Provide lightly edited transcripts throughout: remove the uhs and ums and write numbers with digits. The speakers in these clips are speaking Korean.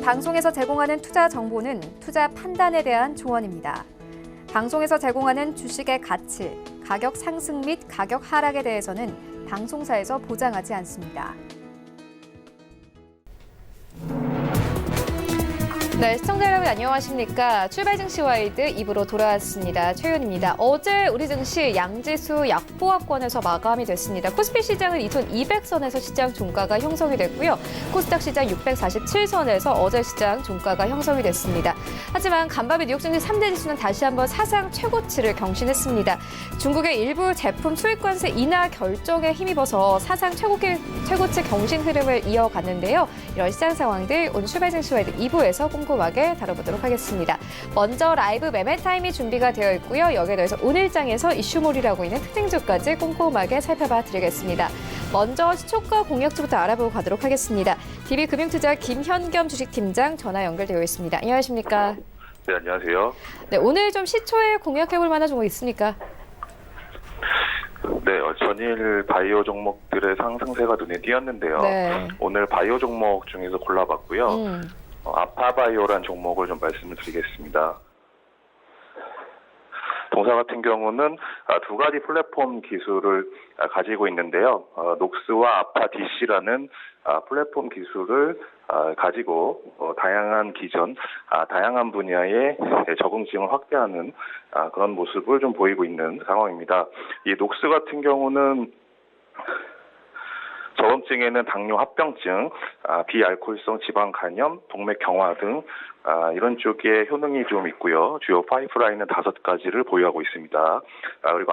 방송에서 제공하는 투자 정보는 투자 판단에 대한 조언입니다. 방송에서 제공하는 주식의 가치, 가격 상승 및 가격 하락에 대해서는 방송사에서 보장하지 않습니다. 네, 시청자 여러분 안녕하십니까? 출발 증시 와이드 2부로 돌아왔습니다. 최윤입니다. 어제 우리 증시 양지수 약보합권에서 마감이 됐습니다. 코스피 시장은 2200선에서 시장 종가가 형성이 됐고요. 코스닥 시장 647선에서 어제 시장 종가가 형성이 됐습니다. 하지만 간밤에 뉴욕 증시 3대 지수는 다시 한번 사상 최고치를 경신했습니다. 중국의 일부 제품 수입관세 인하 결정에 힘입어서 사상 최고치 경신 흐름을 이어갔는데요. 이런 시장 상황들 오늘 출발 증시 와이드 2부에서 꼼꼼하게 다뤄보도록 하겠습니다. 먼저 라이브 매매 타임이 준비가 되어 있고요. 여기에 더해서 오늘장에서 이슈몰이라고 있는 특징주까지 꼼꼼하게 살펴봐 드리겠습니다. 먼저 시초가 공략주부터 알아보고 가도록 하겠습니다. DB금융투자 김현겸 주식팀장 전화 연결되어 있습니다. 안녕하십니까? 네, 안녕하세요. 네, 오늘 좀 시초에 공략해볼 만한 종목 있습니까? 네, 전일 바이오 종목들의 상승세가 눈에 띄었는데요. 네. 오늘 바이오 종목 중에서 골라봤고요. 아파바이오란 종목을 좀 말씀을 드리겠습니다. 동사 같은 경우는 두 가지 플랫폼 기술을 가지고 있는데요. 녹스와 아파DC라는 플랫폼 기술을 가지고 다양한 기전, 다양한 분야의 적응증을 확대하는 그런 모습을 좀 보이고 있는 상황입니다. 이 녹스 같은 경우는 저염증에는 당뇨 합병증, 비알코올성 지방 간염, 동맥 경화 등 이런 쪽에 효능이 좀 있고요. 주요 파이프라인은 5가지를 보유하고 있습니다. 그리고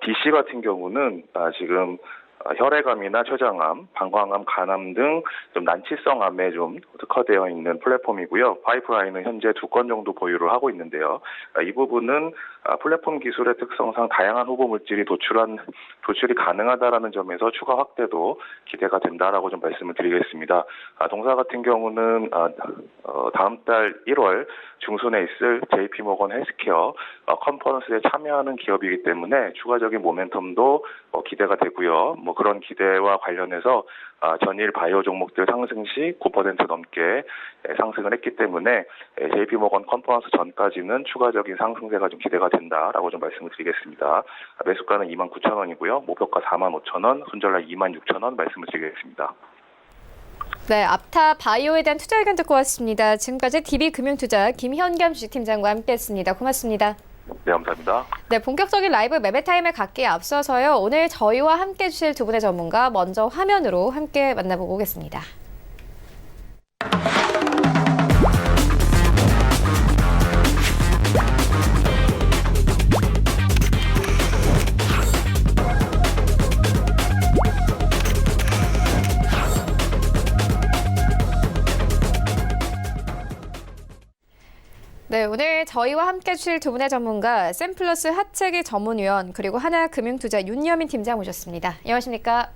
DC 같은 경우는 지금 혈액암이나 췌장암, 방광암, 간암 등 좀 난치성 암에 좀 특화되어 있는 플랫폼이고요. 파이프라인은 현재 2건 정도 보유를 하고 있는데요. 이 부분은 플랫폼 기술의 특성상 다양한 후보 물질이 도출이 가능하다라는 점에서 추가 확대도 기대가 된다라고 좀 말씀을 드리겠습니다. 동사 같은 경우는 다음 달 1월 중순에 있을 JP모건 헬스케어 컨퍼런스에 참여하는 기업이기 때문에 추가적인 모멘텀도 기대가 되고요. 그런 기대와 관련해서 전일 바이오 종목들 상승 시 9% 넘게 상승을 했기 때문에 JP모건 컨퍼런스 전까지는 추가적인 상승세가 좀 기대가 된다라고 좀 말씀을 드리겠습니다. 매수가는 29,000원이고요. 목표가 45,000원, 손절날 26,000원 말씀을 드리겠습니다. 네, 아파바이오에 대한 투자 의견 듣고 왔습니다. 지금까지 DB금융투자 김현겸 주식팀장과 함께했습니다. 고맙습니다. 네, 감사합니다. 네, 본격적인 라이브 매매 타임을 갖기에 앞서서요. 오늘 저희와 함께 해주실 두 분의 전문가 먼저 화면으로 함께 만나보고 오겠습니다. 네, 오늘 저희와 함께 해주실 두 분의 전문가 샘플러스 하체기 전문위원 그리고 하나금융투자 윤여민 팀장 모셨습니다. 안녕하십니까?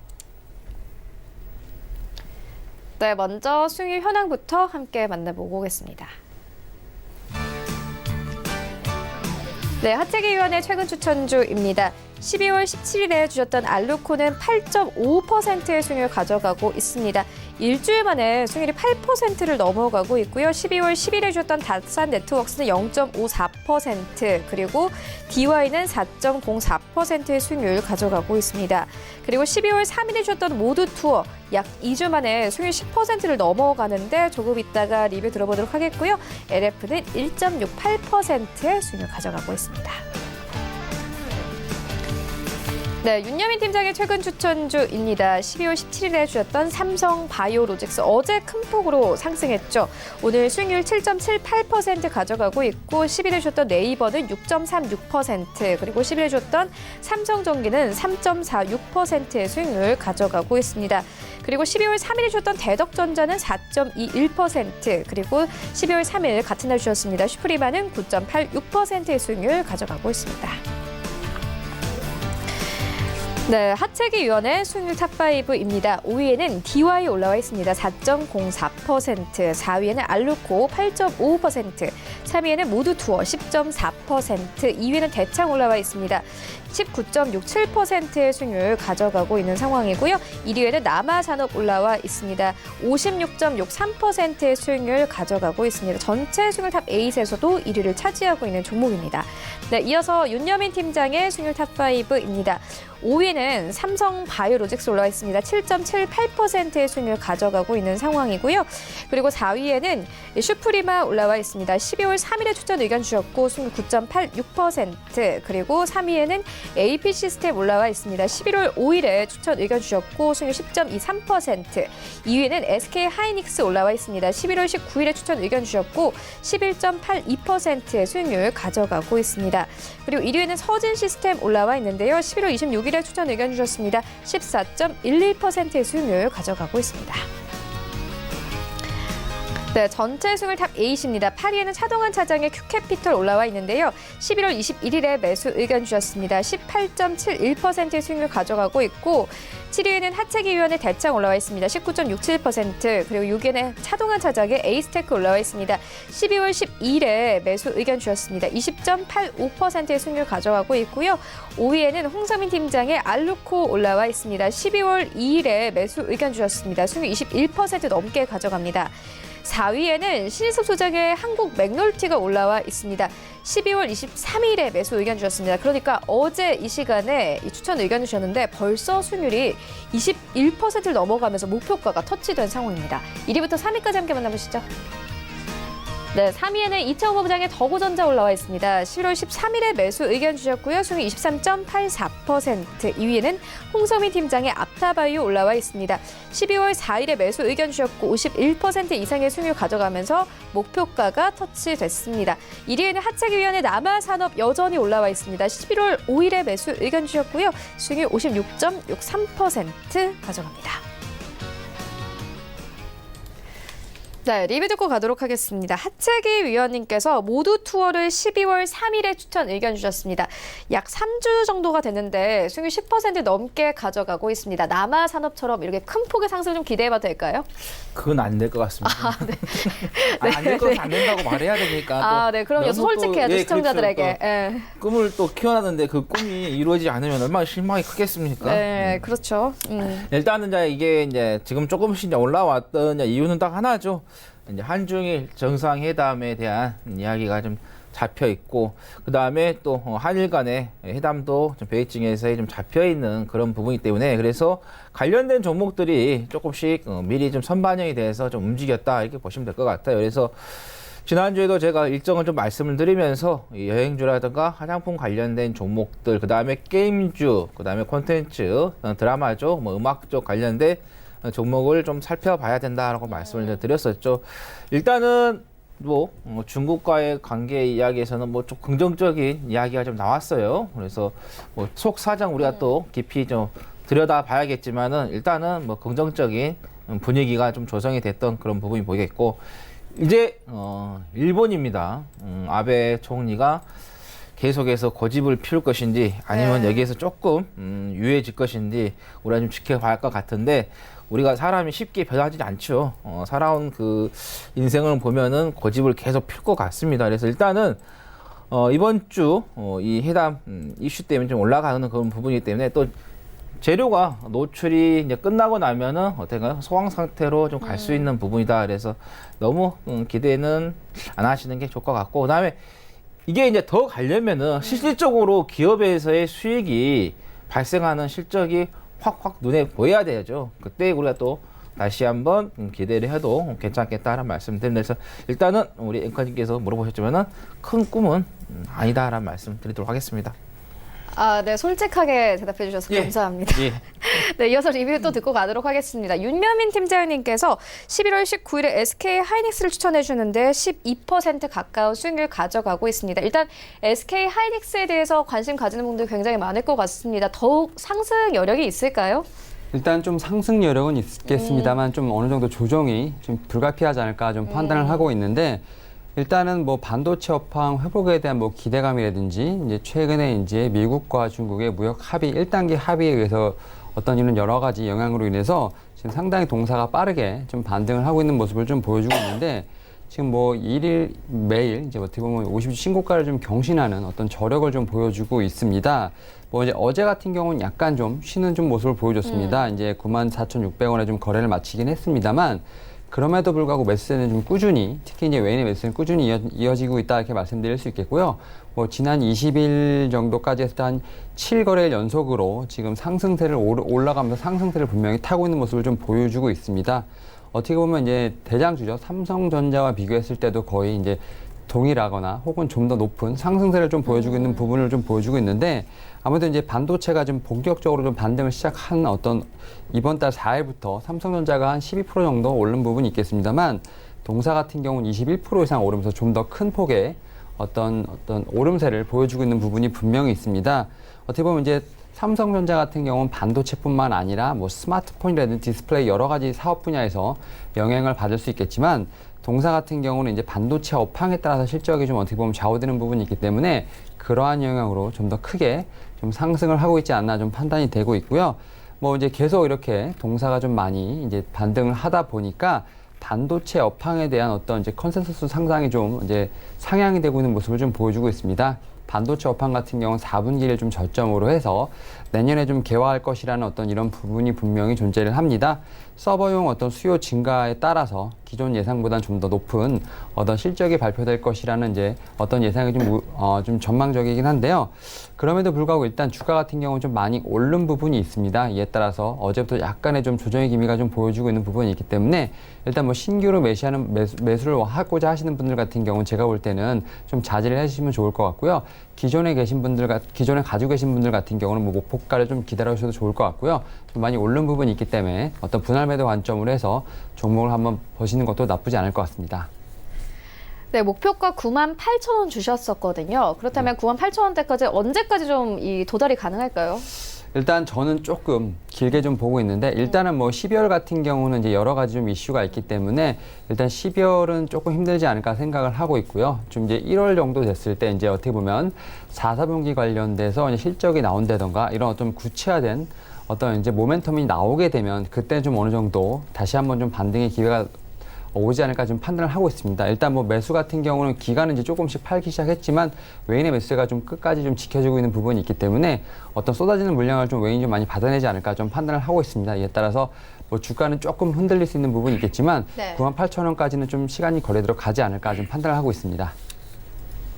네, 먼저 수익 현황부터 함께 만나보고 오겠습니다. 네, 하체기위원회 최근 추천주입니다. 12월 17일에 주셨던 알루코는 8.5%의 수익을 가져가고 있습니다. 일주일 만에 수익률이 8%를 넘어가고 있고요. 12월 10일에 주셨던 닷산 네트워크스는 0.54%, 그리고 DY는 4.04%의 수익률을 가져가고 있습니다. 그리고 12월 3일에 주셨던 모두 투어 약 2주 만에 수익률 10%를 넘어가는데 조금 이따가 리뷰 들어보도록 하겠고요. LF는 1.68%의 수익률을 가져가고 있습니다. 네, 윤여민 팀장의 최근 추천주입니다. 12월 17일에 주셨던 삼성바이오로직스 어제 큰 폭으로 상승했죠. 오늘 수익률 7.78% 가져가고 있고 10일에 주셨던 네이버는 6.36%, 그리고 10일에 주셨던 삼성전기는 3.46%의 수익률을 가져가고 있습니다. 그리고 12월 3일에 주셨던 대덕전자는 4.21%, 그리고 12월 3일 같은 날 주셨습니다. 슈프리마는 9.86%의 수익률을 가져가고 있습니다. 네, 하체기위원회 수익률 탑5입니다. 5위에는 DY 올라와 있습니다. 4.04%, 4위에는 알루코 8.55%, 3위에는 모두투어 10.4%, 2위에는 대창 올라와 있습니다. 19.67%의 수익률 가져가고 있는 상황이고요. 1위에는 남아산업 올라와 있습니다. 56.63%의 수익률 가져가고 있습니다. 전체 수익률 탑 8에서도 1위를 차지하고 있는 종목입니다. 네, 이어서 윤여민 팀장의 수익률 탑 5입니다. 5위는 삼성바이오로직스 올라와 있습니다. 7.78%의 수익률 가져가고 있는 상황이고요. 그리고 4위에는 슈프리마 올라와 있습니다. 12월 3일에 추천 의견 주셨고 수익률 9.86%, 그리고 3위에는 AP 시스템 올라와 있습니다. 11월 5일에 추천 의견 주셨고 수익률 10.23%, 2위는 SK 하이닉스 올라와 있습니다. 11월 19일에 추천 의견 주셨고 11.82%의 수익률 가져가고 있습니다. 그리고 1위에는 서진 시스템 올라와 있는데요. 11월 26일에 추천 의견 주셨습니다. 14.11%의 수익률 가져가고 있습니다. 네, 전체 수익률 탑 8입니다. 8위에는 차동환 차장의 큐캐피털 올라와 있는데요. 11월 21일에 매수 의견 주셨습니다. 18.71%의 수익률 가져가고 있고, 7위에는 하채기위원회 대창 올라와 있습니다. 19.67%, 그리고 6위에는 차동환 차장의 에이스테크 올라와 있습니다. 12월 12일에 매수 의견 주셨습니다. 20.85%의 수익률 가져가고 있고요. 5위에는 홍서민 팀장의 알루코 올라와 있습니다. 12월 2일에 매수 의견 주셨습니다. 수익률 21% 넘게 가져갑니다. 4위에는 신희섭 소장의 한국 맥놀티가 올라와 있습니다. 12월 23일에 매수 의견 주셨습니다. 그러니까 어제 이 시간에 이 추천 의견 주셨는데 벌써 수익률이 21%를 넘어가면서 목표가가 터치된 상황입니다. 1위부터 3위까지 함께 만나보시죠. 네, 3위에는 이창호 부장의 더고전자 올라와 있습니다. 11월 13일에 매수 의견 주셨고요. 수익률 23.84%. 2위에는 홍서민 팀장의 앞타바이오 올라와 있습니다. 12월 4일에 매수 의견 주셨고 51% 이상의 수익률 가져가면서 목표가가 터치됐습니다. 1위에는 하차기위원회 남아산업 여전히 올라와 있습니다. 11월 5일에 매수 의견 주셨고요. 수익률 56.63% 가져갑니다. 네, 리뷰 듣고 가도록 하겠습니다. 하채기 위원님께서 모두 투어를 12월 3일에 추천 의견 주셨습니다. 약 3주 정도가 됐는데 수익률 10% 넘게 가져가고 있습니다. 남아산업처럼 이렇게 큰 폭의 상승 좀 기대해봐도 될까요? 그건 안 될 것 같습니다. 아, 네. 안 될 것은 안 된다고 말해야 되니까. 네. 그럼 여기서 솔직해야죠, 예, 시청자들에게. 그렇죠. 예. 꿈을 또 키워놨는데 그 꿈이 이루어지지 않으면 얼마나 실망이 크겠습니까? 네, 그렇죠. 일단은 이게 지금 조금씩 올라왔던 이유는 딱 하나죠. 이제 한중일 정상회담에 대한 이야기가 좀 잡혀 있고, 그 다음에 또 한일 간의 회담도 좀 베이징에서 좀 잡혀 있는 그런 부분이기 때문에, 그래서 관련된 종목들이 조금씩 미리 좀 선반영이 돼서 좀 움직였다, 이렇게 보시면 될 것 같아요. 그래서 지난주에도 제가 일정을 좀 말씀을 드리면서 여행주라든가 화장품 관련된 종목들, 그 다음에 게임주, 그 다음에 콘텐츠, 드라마죠, 음악 쪽 관련된 종목을 좀 살펴봐야 된다라고 말씀을 드렸었죠. 일단은 중국과의 관계 이야기에서는 좀 긍정적인 이야기가 좀 나왔어요. 그래서 속 사정 우리가 또 깊이 좀 들여다봐야겠지만은 일단은 긍정적인 분위기가 좀 조성이 됐던 그런 부분이 보이겠고, 이제 일본입니다. 아베 총리가 계속해서 고집을 피울 것인지 아니면 여기에서 조금 유해질 것인지 우리가 좀 지켜봐야 할 것 같은데, 우리가 사람이 쉽게 변하지 않죠. 살아온 그 인생을 보면은 고집을 계속 필 것 같습니다. 그래서 일단은 이번 주 이 회담 이슈 때문에 좀 올라가는 그런 부분이기 때문에, 또 재료가 노출이 이제 끝나고 나면은 어떤가요? 소강 상태로 좀 갈 수 있는 부분이다. 그래서 너무 기대는 안 하시는 게 좋을 것 같고, 그다음에 이게 이제 더 가려면은 실질적으로 기업에서의 수익이 발생하는 실적이 확 눈에 보여야 되죠. 그때 우리가 또 다시 한번 기대를 해도 괜찮겠다라는 말씀 드립니다. 그래서 일단은 우리 앵커님께서 물어보셨지만은 큰 꿈은 아니다라는 말씀 드리도록 하겠습니다. 네, 솔직하게 대답해 주셔서 감사합니다. 예. 네, 이어서 리뷰 또 듣고 가도록 하겠습니다. 윤여민 팀장님께서 11월 19일에 SK 하이닉스를 추천해 주는데 12% 가까운 수익률 가져가고 있습니다. 일단 SK 하이닉스에 대해서 관심 가지는 분들 굉장히 많을 것 같습니다. 더욱 상승 여력이 있을까요? 일단 좀 상승 여력은 있겠습니다만 좀 어느 정도 조정이 좀 불가피하지 않을까 좀 판단을 하고 있는데, 일단은 반도체 업황 회복에 대한 기대감이라든지, 이제 최근에 이제 미국과 중국의 무역 합의 1단계 합의에 의해서 어떤 이런 여러 가지 영향으로 인해서 지금 상당히 동사가 빠르게 좀 반등을 하고 있는 모습을 좀 보여주고 있는데, 지금 뭐 일일 매일 이제 어떻게 보면 50주 신고가를 좀 경신하는 어떤 저력을 좀 보여주고 있습니다. 뭐 이제 어제 같은 경우는 약간 좀 쉬는 좀 모습을 보여줬습니다. 이제 94,600원에 좀 거래를 마치긴 했습니다만 그럼에도 불구하고 매수세는 좀 꾸준히, 특히 이제 외인의 매수세는 꾸준히 이어지고 있다 이렇게 말씀드릴 수 있겠고요. 뭐 지난 20일 정도까지 했을 때 한 7거래일 연속으로 지금 상승세를 올라가면서 상승세를 분명히 타고 있는 모습을 좀 보여주고 있습니다. 어떻게 보면 이제 대장주죠. 삼성전자와 비교했을 때도 거의 이제 동일하거나 혹은 좀 더 높은 상승세를 좀 보여주고 있는 부분을 좀 보여주고 있는데 아무래도 이제 반도체가 좀 본격적으로 좀 반등을 시작한 어떤 이번 달 4일부터 삼성전자가 한 12% 정도 오른 부분이 있겠습니다만 동사 같은 경우는 21% 이상 오르면서 좀 더 큰 폭의 어떤 오름세를 보여주고 있는 부분이 분명히 있습니다. 어떻게 보면 이제 삼성전자 같은 경우는 반도체뿐만 아니라 뭐 스마트폰이라든지 디스플레이 여러 가지 사업 분야에서 영향을 받을 수 있겠지만 동사 같은 경우는 이제 반도체 업황에 따라서 실적이 좀 어떻게 보면 좌우되는 부분이 있기 때문에 그러한 영향으로 좀 더 크게 좀 상승을 하고 있지 않나 좀 판단이 되고 있고요. 뭐 이제 계속 이렇게 동사가 좀 많이 이제 반등을 하다 보니까 반도체 업황에 대한 어떤 이제 컨센서스 상상이 좀 이제 상향이 되고 있는 모습을 좀 보여주고 있습니다. 반도체 업황 같은 경우는 4분기를 좀 저점으로 해서 내년에 좀 개화할 것이라는 어떤 이런 부분이 분명히 존재를 합니다. 서버용 어떤 수요 증가에 따라서 기존 예상보다는 좀 더 높은 어떤 실적이 발표될 것이라는 이제 어떤 예상이 좀 전망적이긴 한데요. 그럼에도 불구하고 일단 주가 같은 경우는 좀 많이 오른 부분이 있습니다. 이에 따라서 어제부터 약간의 좀 조정의 기미가 좀 보여주고 있는 부분이 있기 때문에 일단 뭐 신규로 매수를 하고자 하시는 분들 같은 경우는 제가 볼 때는 좀 자제를 해주시면 좋을 것 같고요. 기존에 가지고 계신 분들 같은 경우는 뭐 목표가를 좀 기다려 주셔도 좋을 것 같고요. 좀 많이 오른 부분이 있기 때문에 어떤 분할 매도 관점으로 해서 종목을 한번 보시는 것도 나쁘지 않을 것 같습니다. 네, 목표가 98,000원 주셨었거든요. 그렇다면 98,000원대까지 언제까지 좀 이 도달이 가능할까요? 일단 저는 조금 길게 좀 보고 있는데 일단은 뭐 12월 같은 경우는 이제 여러 가지 좀 이슈가 있기 때문에 일단 12월은 조금 힘들지 않을까 생각을 하고 있고요. 좀 이제 1월 정도 됐을 때 이제 어떻게 보면 4, 4분기 관련돼서 이제 실적이 나온다던가 이런 어떤 구체화된 어떤 이제 모멘텀이 나오게 되면 그때 좀 어느 정도 다시 한번 좀 반등의 기회가 오지 않을까 좀 판단을 하고 있습니다. 일단 뭐 매수 같은 경우는 기간은 이제 조금씩 팔기 시작했지만 외인의 매수가 좀 끝까지 좀 지켜주고 있는 부분이 있기 때문에 어떤 쏟아지는 물량을 좀 외인이 좀 많이 받아내지 않을까 좀 판단을 하고 있습니다. 이에 따라서 뭐 주가는 조금 흔들릴 수 있는 부분이 있겠지만 네. 98,000원까지는 좀 시간이 걸리도록 가지 않을까 좀 판단을 하고 있습니다.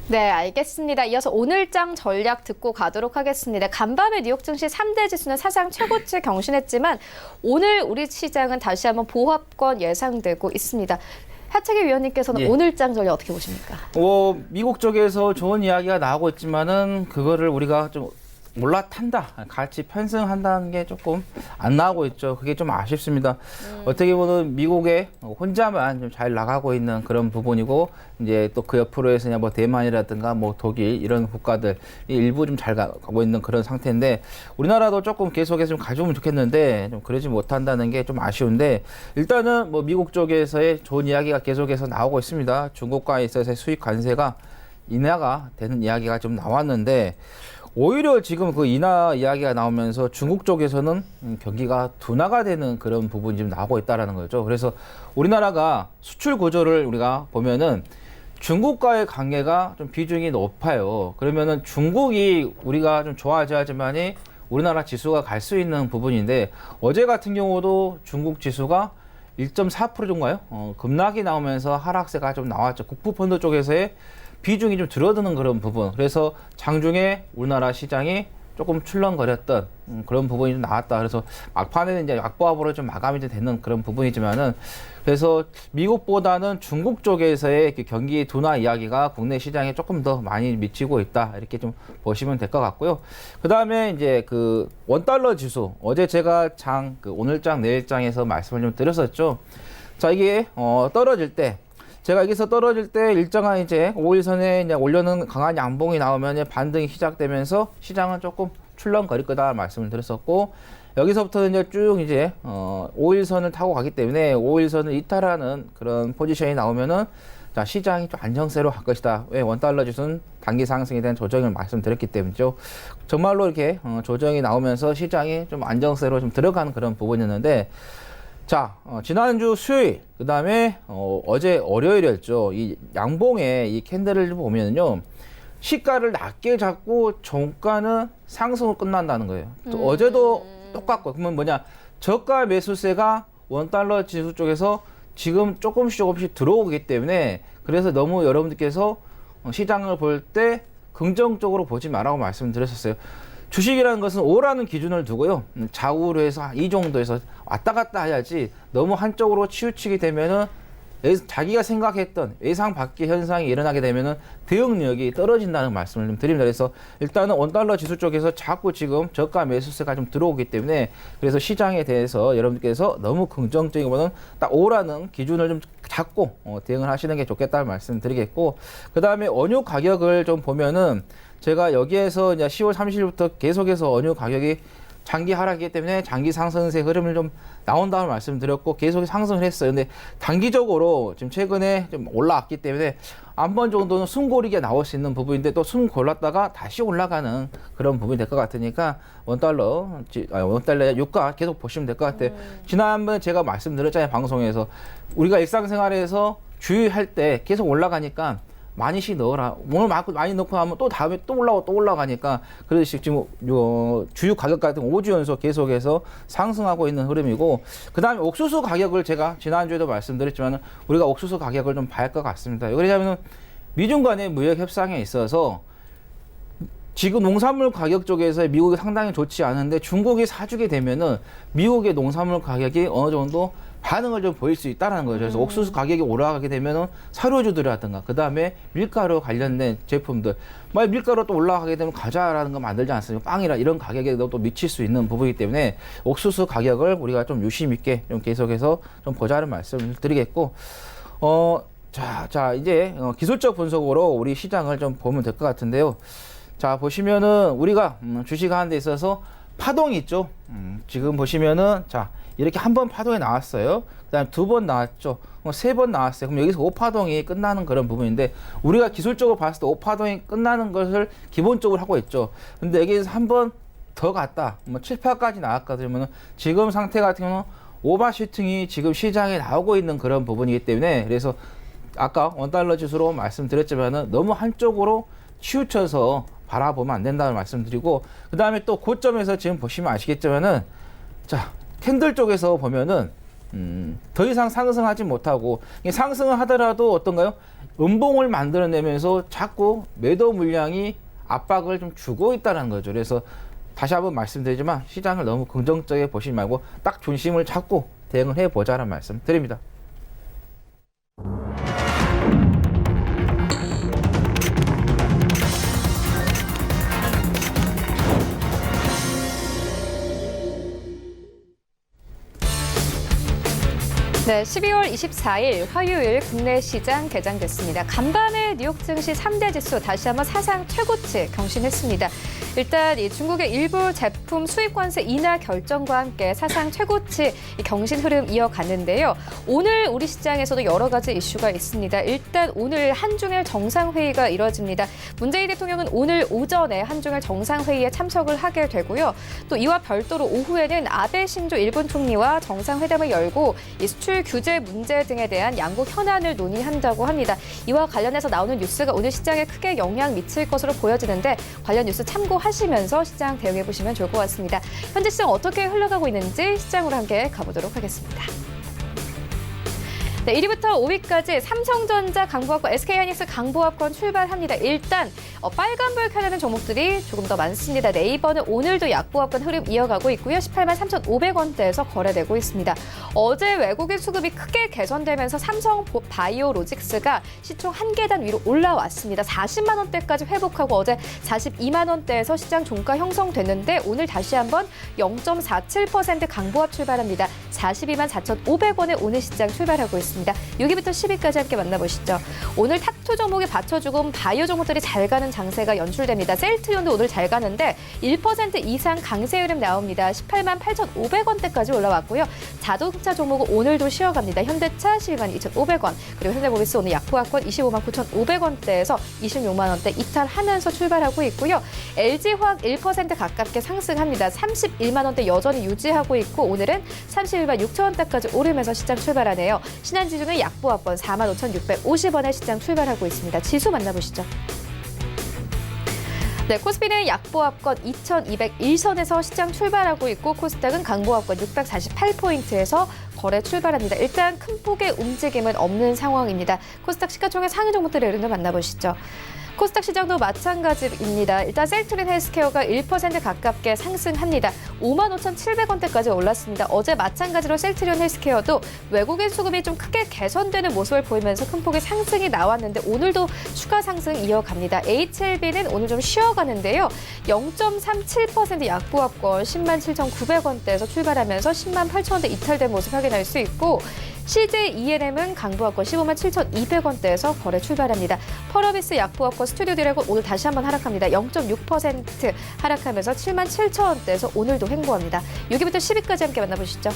네, 알겠습니다. 이어서 오늘장 전략 듣고 가도록 하겠습니다. 간밤에 뉴욕 증시 3대 지수는 사상 최고치 경신했지만 오늘 우리 시장은 다시 한번 보합권 예상되고 있습니다. 하창기 위원님께서는 예. 오늘장 전략 어떻게 보십니까? 미국 쪽에서 좋은 이야기가 나오고 있지만은 그거를 우리가 좀 올라탄다, 같이 편승한다는 게 조금 안 나오고 있죠. 그게 좀 아쉽습니다. 어떻게 보면 미국에 혼자만 좀 잘 나가고 있는 그런 부분이고, 이제 또 그 옆으로 해서 뭐 대만이라든가 뭐 독일 이런 국가들 일부 좀 잘 가고 있는 그런 상태인데, 우리나라도 조금 계속해서 좀 가져오면 좋겠는데 좀 그러지 못한다는 게 좀 아쉬운데, 일단은 뭐 미국 쪽에서의 좋은 이야기가 계속해서 나오고 있습니다. 중국과에 있어서의 수입 관세가 인하가 되는 이야기가 좀 나왔는데, 오히려 지금 그 인하 이야기가 나오면서 중국 쪽에서는 경기가 둔화가 되는 그런 부분이 좀 나오고 있다는 거죠. 그래서 우리나라가 수출 구조를 우리가 보면은 중국과의 관계가 좀 비중이 높아요. 그러면은 중국이 우리가 좀 좋아하지 하지만이 우리나라 지수가 갈 수 있는 부분인데, 어제 같은 경우도 중국 지수가 1.4% 정도인가요? 급락이 나오면서 하락세가 좀 나왔죠. 국부펀드 쪽에서의 비중이 좀 줄어드는 그런 부분. 그래서 장중에 우리나라 시장이 조금 출렁거렸던 그런 부분이 좀 나왔다. 그래서 막판에는 이제 약보합으로 좀 마감이 되는 그런 부분이지만은, 그래서 미국보다는 중국 쪽에서의 경기 둔화 이야기가 국내 시장에 조금 더 많이 미치고 있다. 이렇게 좀 보시면 될 것 같고요. 그 다음에 이제 그 원달러 지수. 어제 제가 오늘장, 내일장에서 말씀을 좀 드렸었죠. 자, 이게 떨어질 때, 제가 여기서 떨어질 때 일정한 이제 5일선에 이제 올려는 강한 양봉이 나오면 반등이 시작되면서 시장은 조금 출렁거릴 거다 말씀을 드렸었고, 여기서부터 이제 쭉 이제 5일선을 타고 가기 때문에 5일선을 이탈하는 그런 포지션이 나오면은 자, 시장이 좀 안정세로 갈 것이다. 왜? 원달러 지수는 단기 상승에 대한 조정을 말씀드렸기 때문이죠. 정말로 이렇게 조정이 나오면서 시장이 좀 안정세로 좀 들어가는 그런 부분이었는데, 자, 지난주 수요일, 그 다음에 어제 월요일이었죠. 이 양봉에 이 캔들을 보면요. 시가를 낮게 잡고 종가는 상승으로 끝난다는 거예요. 또 어제도 똑같고, 그러면 뭐냐. 저가 매수세가 원달러 지수 쪽에서 지금 조금씩 들어오기 때문에 그래서 너무 여러분들께서 시장을 볼 때 긍정적으로 보지 말라고 말씀드렸었어요. 주식이라는 것은 오라는 기준을 두고요. 좌우로 해서 이 정도에서 왔다 갔다 해야지 너무 한쪽으로 치우치게 되면은 자기가 생각했던 예상 밖의 현상이 일어나게 되면은 대응력이 떨어진다는 말씀을 좀 드립니다. 그래서 일단은 원달러 지수 쪽에서 자꾸 지금 저가 매수세가 좀 들어오기 때문에 그래서 시장에 대해서 여러분들께서 너무 긍정적이보다는 딱 오라는 기준을 좀 잡고 대응을 하시는 게 좋겠다는 말씀 드리겠고, 그 다음에 원유 가격을 좀 보면은 제가 여기에서 이제 10월 30일부터 계속해서 원유 가격이 장기 하락이기 때문에 장기 상승세 흐름을 좀 나온다는 말씀드렸고 계속 상승을 했어요. 근데 단기적으로 지금 최근에 좀 올라왔기 때문에 한 번 정도는 숨고르기가 나올 수 있는 부분인데 또 숨 골랐다가 다시 올라가는 그런 부분이 될 것 같으니까 원달러 유가 계속 보시면 될 것 같아요. 지난번에 제가 말씀드렸잖아요. 방송에서 우리가 일상생활에서 주유할 때 계속 올라가니까 많이씩 넣어라. 오늘 많이 넣고 하면 또 다음에 또 올라가니까 그래서 지금 주유 가격 같은 5주 연속 계속해서 상승하고 있는 흐름이고, 그 다음에 옥수수 가격을 제가 지난주에도 말씀드렸지만 우리가 옥수수 가격을 좀 봐야 할 것 같습니다. 왜냐하면 미중 간의 무역 협상에 있어서 지금 농산물 가격 쪽에서 미국이 상당히 좋지 않은데 중국이 사주게 되면은 미국의 농산물 가격이 어느 정도 반응을 좀 보일 수 있다는 거죠. 그래서 옥수수 가격이 올라가게 되면은 사료주들이라든가 그 다음에 밀가루 관련된 제품들, 만약 밀가루 또 올라가게 되면 과자라는 거 만들지 않습니까? 빵이라 이런 가격에도 또 미칠 수 있는 부분이기 때문에 옥수수 가격을 우리가 좀 유심 있게 좀 계속해서 좀 보자는 말씀을 드리겠고, 자 이제 기술적 분석으로 우리 시장을 좀 보면 될 것 같은데요. 자 보시면은 우리가 주식하는 데 있어서 파동이 있죠. 지금 보시면은 자 이렇게 한 번 파동이 나왔어요. 그다음 두 번 나왔죠. 3번 나왔어요. 그럼 여기서 5파동이 끝나는 그런 부분인데 우리가 기술적으로 봤을 때 5파동이 끝나는 것을 기본적으로 하고 있죠. 근데 여기서 한 번 더 갔다. 7파까지 나왔거든요. 그러면 지금 상태 같은 경우는 오버슈팅이 지금 시장에 나오고 있는 그런 부분이기 때문에 그래서 아까 원달러 지수로 말씀드렸지만은 너무 한쪽으로 치우쳐서 바라보면 안 된다는 말씀드리고, 그 다음에 또 고점에서 지금 보시면 아시겠지만은 자 캔들 쪽에서 보면은 더 이상 상승하지 못하고 상승을 하더라도 어떤가요? 음봉을 만들어내면서 자꾸 매도 물량이 압박을 좀 주고 있다는 거죠. 그래서 다시 한번 말씀드리지만 시장을 너무 긍정적이게 보시지 말고 딱 중심을 잡고 대응을 해보자는 말씀 드립니다. 네, 12월 24일 화요일 국내 시장 개장됐습니다. 간밤에 뉴욕 증시 3대 지수 다시 한번 사상 최고치 경신했습니다. 일단 이 중국의 일부 제품 수입 관세 인하 결정과 함께 사상 최고치 경신 흐름 이어갔는데요. 오늘 우리 시장에서도 여러 가지 이슈가 있습니다. 일단 오늘 한중일 정상회의가 이뤄집니다. 문재인 대통령은 오늘 오전에 한중일 정상회의에 참석을 하게 되고요. 또 이와 별도로 오후에는 아베 신조 일본 총리와 정상회담을 열고 이 수출 규제 문제 등에 대한 양국 현안을 논의한다고 합니다. 이와 관련해서 나오는 뉴스가 오늘 시장에 크게 영향 미칠 것으로 보여지는데 관련 뉴스 참고하시면서 시장 대응해 보시면 좋을 것 같습니다. 현재 시장 어떻게 흘러가고 있는지 시장으로 함께 가보도록 하겠습니다. 네, 1위부터 5위까지 삼성전자 강보합권, SK하이닉스 강보합권 출발합니다. 일단 빨간불 켜내는 종목들이 조금 더 많습니다. 네이버는 오늘도 약보합권 흐름 이어가고 있고요. 18만 3,500원대에서 거래되고 있습니다. 어제 외국인 수급이 크게 개선되면서 삼성 바이오로직스가 시총 1계단 위로 올라왔습니다. 40만 원대까지 회복하고 어제 42만 원대에서 시장 종가 형성됐는데 오늘 다시 한번 0.47% 강보합 출발합니다. 42만 4,500원에 오늘 시장 출발하고 있습니다. 있습니다. 6위부터 10위까지 함께 만나보시죠. 오늘 탑2 종목에 받쳐주고 바이오 종목들이 잘 가는 장세가 연출됩니다. 셀트리온도 오늘 잘 가는데 1% 이상 강세 흐름 나옵니다. 18만 8,500원대까지 올라왔고요. 자동차 종목은 오늘도 쉬어갑니다. 현대차 12만 2,500원, 그리고 현대모비스 오늘 약보합권 25만 9,500원대에서 26만 원대 이탈하면서 출발하고 있고요. LG화학 1% 가깝게 상승합니다. 31만 원대 여전히 유지하고 있고 오늘은 31만 6천 원대까지 오르면서 시장 출발하네요. 신한지주는 약보합권 4만 5,650원에 시장 출발하고 있습니다. 지수 만나보시죠. 네, 코스피는 약보합권 2,201선에서 시장 출발하고 있고 코스닥은 강보합권 648포인트에서 거래 출발합니다. 일단 큰 폭의 움직임은 없는 상황입니다. 코스닥 시가총액 상위 종목들의 흐름을 만나보시죠. 코스닥 시장도 마찬가지입니다. 일단 셀트리온 헬스케어가 1% 가깝게 상승합니다. 55,700원대까지 올랐습니다. 어제 마찬가지로 셀트리온 헬스케어도 외국인 수급이 좀 크게 개선되는 모습을 보이면서 큰 폭의 상승이 나왔는데 오늘도 추가 상승 이어갑니다. HLB는 오늘 좀 쉬어가는데요. 0.37% 약보합권 10만 7,900원대에서 출발하면서 10만 8천원대 이탈된 모습 확인할 수 있고 CJ ENM은 강보합권 15만 7,200원대에서 거래 출발합니다. 펄어비스 약보합권 스튜디오 드래곤 오늘 다시 한번 하락합니다. 0.6% 하락하면서 7만 7천원대에서 오늘도 횡보합니다. 6위부터 10위까지 함께 만나보시죠.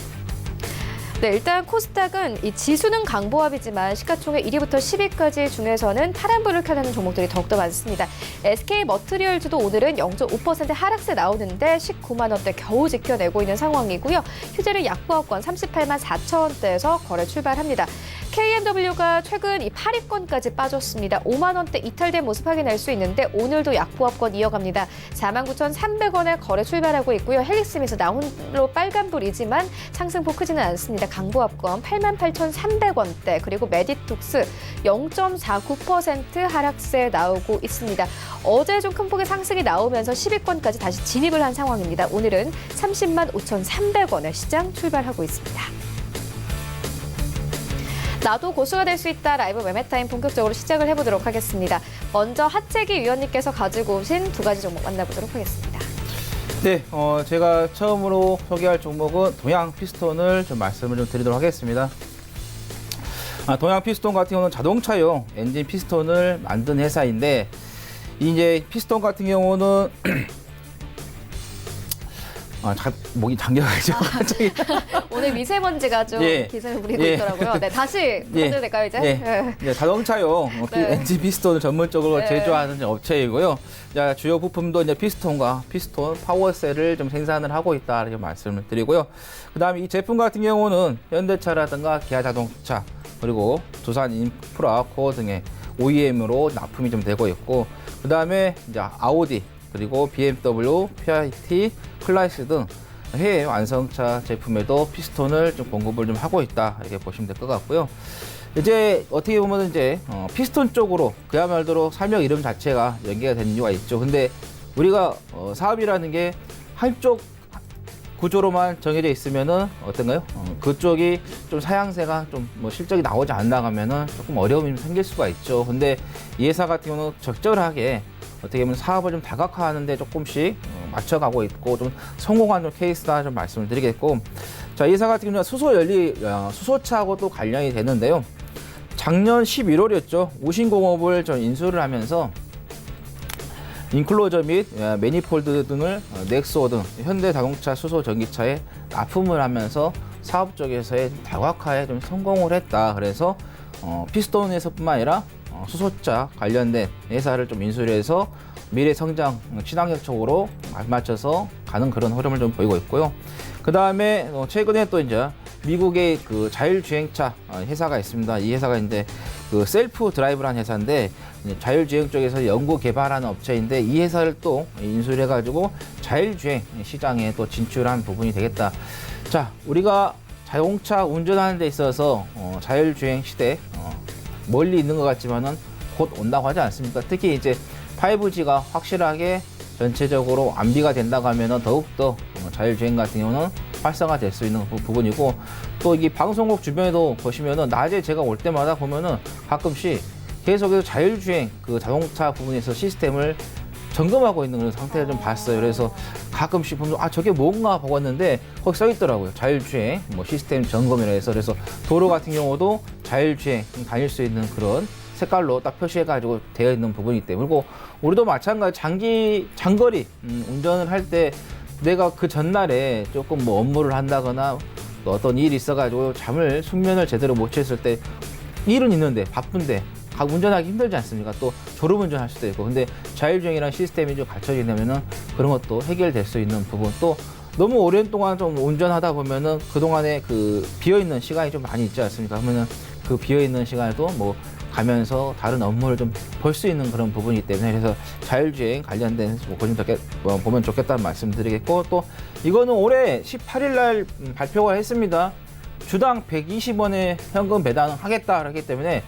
네, 일단 코스닥은 이 지수는 강보합이지만 시가총액 1위부터 10위까지 중에서는 파란불을 켜내는 종목들이 더욱더 많습니다. SK머트리얼즈도 오늘은 0.5% 하락세 나오는데 19만 원대 겨우 지켜내고 있는 상황이고요. 휴재를 약보합권 38만 4천원대에서 거래 출발합니다. KMW가 최근 이 8위권까지 빠졌습니다. 5만 원대 이탈된 모습 확인할 수 있는데 오늘도 약보합권 이어갑니다. 4만 9,300원에 거래 출발하고 있고요. 헬릭스미스 나 홀로 빨간불이지만 상승폭 크지는 않습니다. 강보합권 8만 8,300원대, 그리고 메디톡스 0.49% 하락세 나오고 있습니다. 어제 좀 큰 폭의 상승이 나오면서 10위권까지 다시 진입을 한 상황입니다. 오늘은 30만 5,300원에 시장 출발하고 있습니다. 나도 고수가 될 수 있다 라이브 매매타임 본격적으로 시작을 해보도록 하겠습니다. 먼저 하채기 위원님께서 가지고 오신 두 가지 종목 만나보도록 하겠습니다. 네, 제가 처음으로 소개할 종목은 동양 피스톤을 좀 말씀을 좀 드리도록 하겠습니다. 동양 피스톤 같은 경우는 자동차용 엔진 피스톤을 만든 회사인데 이제 피스톤 같은 경우는 목이 잠겨가지고 갑자기 오늘 미세먼지가 좀 예. 기세를 부리고 예. 있더라고요. 네, 다시 해도 될까요, 이제? 예. 네, 자동차용 네. 엔진 피스톤을 전문적으로 네. 제조하는 업체이고요. 자, 주요 부품도 이제 피스톤과 피스톤 파워셀을 좀 생산을 하고 있다 이렇게 말씀을 드리고요. 그다음에 이 제품 같은 경우는 현대차라든가 기아자동차 그리고 두산 인프라 코어 등의 OEM으로 납품이 좀 되고 있고, 그다음에 이제 아우디 그리고 BMW, PIT, 클라이스 등 해외 완성차 제품에도 피스톤을 좀 공급을 좀 하고 있다 이렇게 보시면 될 것 같고요. 이제 어떻게 보면 이제 피스톤 쪽으로 그야말로 설명 이름 자체가 연계가 되는 이유가 있죠. 근데 우리가 사업이라는 게 한쪽 구조로만 정해져 있으면은 어떤가요? 그쪽이 좀 사양새가 좀 뭐 실적이 나오지 않나가면은 조금 어려움이 생길 수가 있죠. 근데 이 회사 같은 경우는 적절하게 어떻게 보면 사업을 좀 다각화하는데 조금씩 맞춰가고 있고 좀 성공한 케이스다 좀 말씀을 드리겠고, 자, 이 회사 같은 경우는 수소차하고 또 관련이 되는데요. 작년 11월이었죠. 우신공업을 좀 인수를 하면서 인클로저 및 매니폴드 등을 넥소 등 현대자동차 수소 전기차에 납품을 하면서 사업 쪽에서의 다각화에 좀 성공을 했다. 그래서 피스톤에서뿐만 아니라 수소차 관련된 회사를 좀 인수를 해서 미래 성장 친환경 쪽으로 맞춰서 가는 그런 흐름을 좀 보이고 있고요. 그 다음에 최근에 또 이제 미국의 그 자율주행차 회사가 있습니다. 이 회사가 이제 그 셀프 드라이브라는 회사인데 자율주행 쪽에서 연구 개발하는 업체인데 이 회사를 또 인수를 해가지고 자율주행 시장에 또 진출한 부분이 되겠다. 자, 우리가 자동차 운전하는 데 있어서 자율주행 시대 멀리 있는 것 같지만은 곧 온다고 하지 않습니까? 특히 이제 5G가 확실하게 전체적으로 안비가 된다고 하면은 더욱더 자율주행 같은 경우는 활성화될 수 있는 부분이고, 또 이 방송국 주변에도 보시면은 낮에 제가 올 때마다 보면은 가끔씩 계속해서 자율주행 그 자동차 부분에서 시스템을 점검하고 있는 그런 상태를 좀 봤어요. 그래서 가끔씩 보면 저게 뭔가 보고 왔는데 거기 써 있더라고요. 자율주행 뭐 시스템 점검이라 해서. 그래서 도로 같은 경우도 자율주행 다닐 수 있는 그런 색깔로 딱 표시해가지고 되어 있는 부분이기 때문에. 그리고 우리도 마찬가지 장거리 운전을 할 때 내가 그 전날에 조금 뭐 업무를 한다거나 또 어떤 일이 있어가지고 숙면을 제대로 못 취했을 때, 일은 있는데 바쁜데 운전하기 힘들지 않습니까? 또 졸음운전할 수도 있고. 근데 자율주행이랑 시스템이 좀 갖춰지게 되면은 그런 것도 해결될 수 있는 부분. 또 너무 오랜 동안 좀 운전하다 보면은 그동안에 그 비어있는 시간이 좀 많이 있지 않습니까? 그러면은 그 비어있는 시간에도 뭐 가면서 다른 업무를 좀 볼 수 있는 그런 부분이기 때문에, 그래서 자율주행 관련된 보면 좋겠다는 말씀 드리겠고, 또 이거는 올해 18일 날 발표가 했습니다. 주당 120원의 현금 배당하겠다 하기 때문에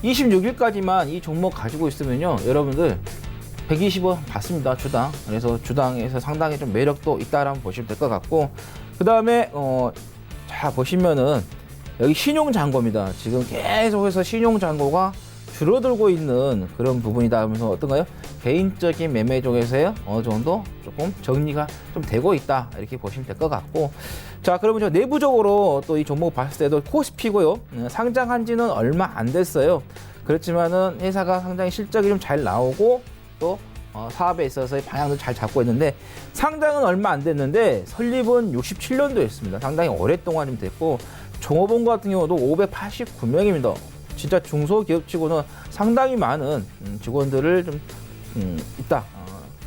26일까지만 이 종목 가지고 있으면요, 여러분들 120원 받습니다, 주당. 그래서 주당에서 상당히 좀 매력도 있다라고 보시면 될 것 같고, 그 다음에 자 보시면은 여기 신용잔고입니다. 지금 계속해서 신용잔고가 줄어들고 있는 그런 부분이다 하면서 어떤가요? 개인적인 매매 쪽에서의 어느 정도 조금 정리가 좀 되고 있다, 이렇게 보시면 될 것 같고. 자, 그러면 저 내부적으로 또 이 종목 봤을 때도 코스피고요. 상장한 지는 얼마 안 됐어요. 그렇지만은 회사가 상당히 실적이 좀 잘 나오고 또 사업에 있어서의 방향도 잘 잡고 있는데, 상장은 얼마 안 됐는데 설립은 67년도였습니다. 상당히 오랫동안 좀 됐고, 종업원 같은 경우도 589명입니다. 진짜 중소기업치고는 상당히 많은 직원들을 좀 있다,